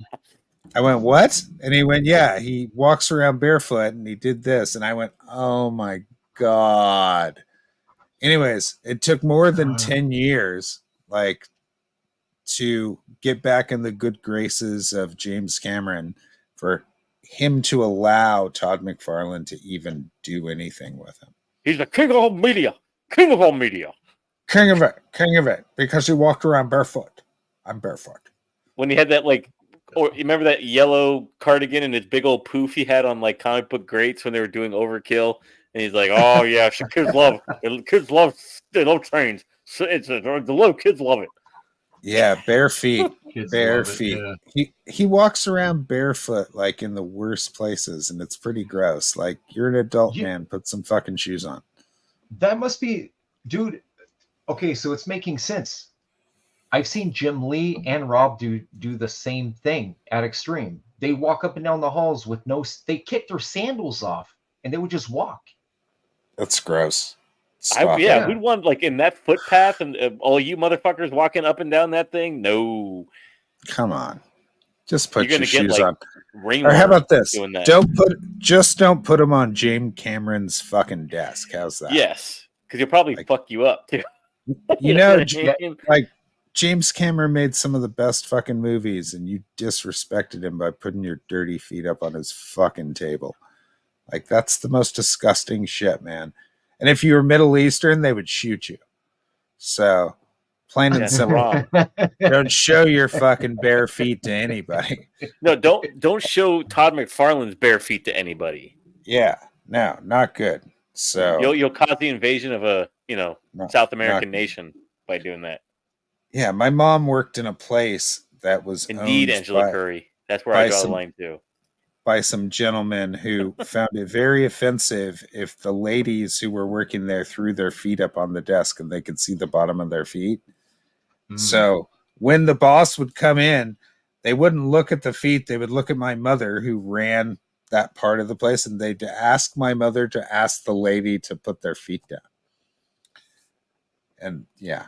I went, what? And he went, yeah, he walks around barefoot, and he did this. And I went, oh, my God. Anyways, it took more than 10 years, like, to get back in the good graces of James Cameron for him to allow Todd McFarlane to even do anything with him. He's the king of all media. King of all media. King of it, because he walked around barefoot. I'm barefoot. When he had that, like, or you remember that yellow cardigan and his big old poof he had on, like, comic book greats when they were doing Overkill, and he's like, "Oh yeah, kids love trains. It's the little kids love it." Yeah, bare feet. Kids bare love it, feet. yeah. He walks around barefoot, like, in the worst places, and it's pretty gross. Like, you're an adult man, put some fucking shoes on. That must be, dude. Okay, so it's making sense. I've seen Jim Lee and Rob do the same thing at Extreme. They walk up and down the halls with they kick their sandals off and they would just walk. That's gross. We'd want, like, in that footpath and all you motherfuckers walking up and down that thing. No, come on, just put your shoes like, on. Or how about this? Don't put them on James Cameron's fucking desk. How's that? Yes, because he'll probably fuck you up too. You know, like, James Cameron made some of the best fucking movies, and you disrespected him by putting your dirty feet up on his fucking table. Like, that's the most disgusting shit, man. And if you were Middle Eastern, they would shoot you. So, plain and simple, don't show your fucking bare feet to anybody. No, don't show Todd McFarlane's bare feet to anybody. Yeah, no, not good. So you'll cause the invasion of a South American nation by doing that. Yeah, my mom worked in a place that was indeed Angela Curry. That's where I draw the line too. By some gentlemen who found it very offensive if the ladies who were working there threw their feet up on the desk and they could see the bottom of their feet. So when the boss would come in, they wouldn't look at the feet. They would look at my mother, who ran that part of the place, and they'd ask my mother to ask the lady to put their feet down. And yeah.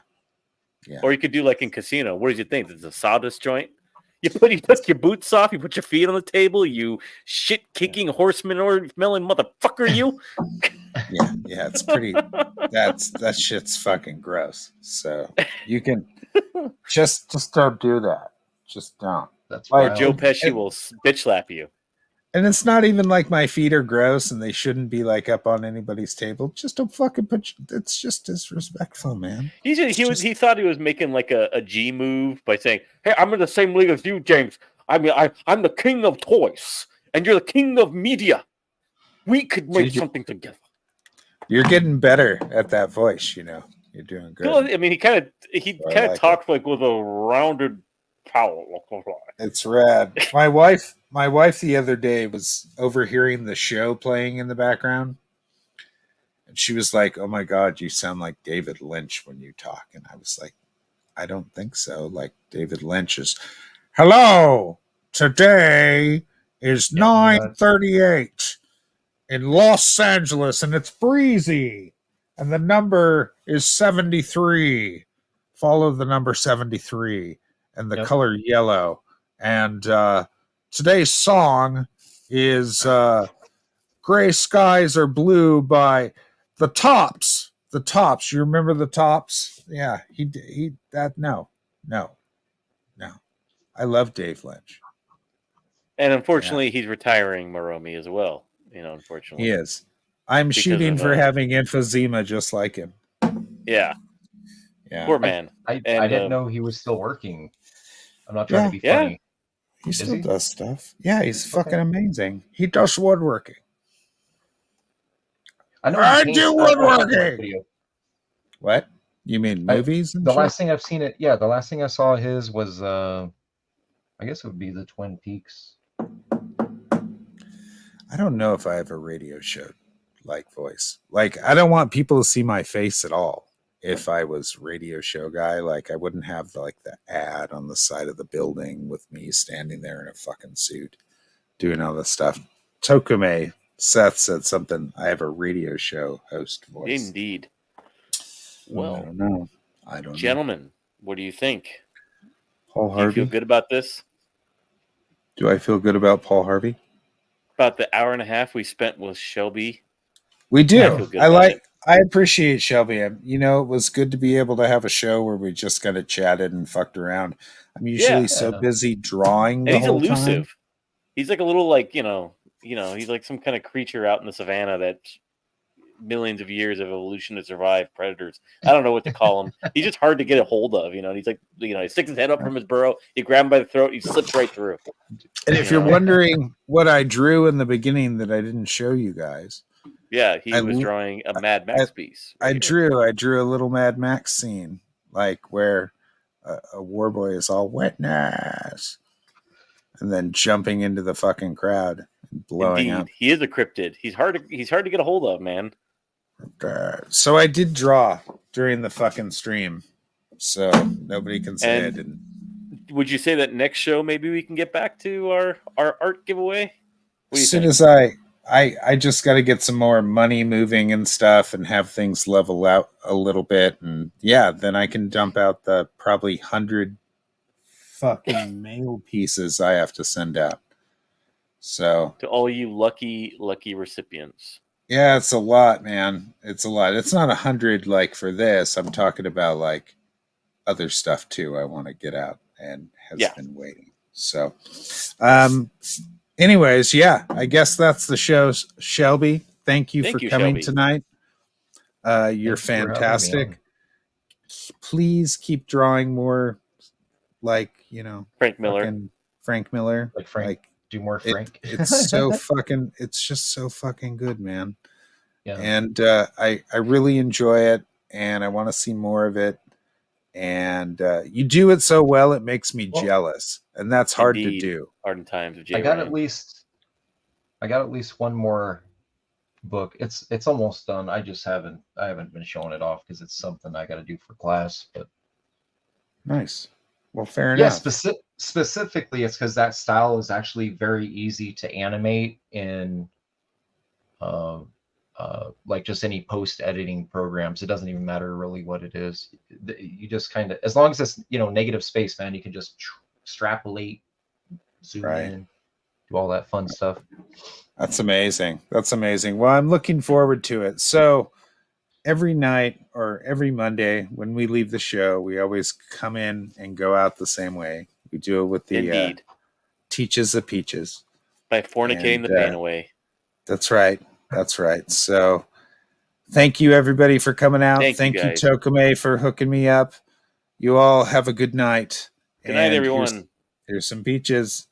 Or you could do like in Casino. What did you think? It's a sawdust joint. You put your boots off. You put your feet on the table. You shit-kicking horseman or smelling motherfucker. You. Yeah. It's pretty. That shit's fucking gross. So you can just don't do that. Just don't. That's why Joe Pesci will bitch slap you. And it's not even like my feet are gross and they shouldn't be, like, up on anybody's table. Just don't fucking it's just disrespectful, man. He thought he was making, like, a G move by saying, "Hey, I'm in the same league as you, James. I mean, I'm the king of toys, and you're the king of media. We could make something together." You're getting better at that voice, You're doing good. Well, I mean, he kind of talks like with a rounded palate. It's rad. My wife the other day was overhearing the show playing in the background, and she was like, "Oh my God, you sound like David Lynch when you talk." And I was like, "I don't think so. Like, David Lynch is, hello, today is 9:38 in Los Angeles, and it's breezy, and the number is 73. Follow the number 73 and the color yellow. And today's song is Gray Skies Are Blue by The Tops. The Tops. You remember The Tops? Yeah, no. I love Dave Lynch. And unfortunately, he's retiring Moromi as well. Unfortunately. He is. I'm shooting for having emphysema just like him. Yeah. Poor man. I didn't know he was still working. I'm not trying to be funny. He still does stuff. Yeah, he's fucking amazing. He does woodworking. I do woodworking. What? You mean movies? The last thing I've seen the last thing I saw his was, I guess it would be the Twin Peaks. I don't know if I have a radio show like voice. Like, I don't want people to see my face at all. If I was radio show guy, like, I wouldn't have the ad on the side of the building with me standing there in a fucking suit doing all this stuff. Tokume Seth said something. I have a radio show host voice. Indeed. Well, I don't know. Gentlemen, what do you think? Paul Harvey. Do you feel good about this? Do I feel good about Paul Harvey? About the hour and a half we spent with Shelby. We do. I appreciate Shelby. You know, it was good to be able to have a show where we just kind of chatted and fucked around. I'm usually so busy drawing and the he's whole elusive. time. He's like a little like he's like some kind of creature out in the savannah that millions of years of evolution to survive predators. I don't know what to call him. He's just hard to get a hold of, and he's like, he sticks his head up from his burrow, you grab him by the throat, he slips right through. And if you're wondering what I drew in the beginning that I didn't show you guys. Yeah, he was drawing a Mad Max piece. I drew a little Mad Max scene, like where a war boy is all wetness and then jumping into the fucking crowd and blowing up. He is a cryptid. He's hard to get a hold of, man. So I did draw during the fucking stream, so nobody can say I didn't. Would you say that next show maybe we can get back to our art giveaway? As soon as I just got to get some more money moving and stuff and have things level out a little bit, and then I can dump out the probably 100 fucking mail pieces I have to send out. So to all you lucky recipients. Yeah, it's a lot, man. It's a lot. It's not 100 like for this. I'm talking about like other stuff too. I want to get out and has been waiting. So, anyways, I guess that's the show. Shelby, thank you for coming Shelby. tonight. You're fantastic. Please keep drawing more, like Frank Miller. Like Frank. Do more Frank. It's so fucking. It's just so fucking good, man. Yeah. And I really enjoy it, and I want to see more of it. And you do it so well, it makes me jealous, and that's hard to do. Hard in times of I got at least one more book. It's almost done. I haven't been showing it off because it's something I got to do for class. But nice. Well, fair enough. Specifically, it's because that style is actually very easy to animate in, like just any post editing programs. It doesn't even matter really what it is. You just kind of, as long as it's negative space, man, you can just extrapolate, zoom in, do all that fun stuff. That's amazing. Well, I'm looking forward to it. So every night or every Monday when we leave the show, we always come in and go out the same way. We do it with the Teaches the Peaches. By fornicating the pain away. That's right. So thank you, everybody, for coming out. Thank you, Tokame, for hooking me up. You all have a good night. Good night, everyone. Here's some peaches.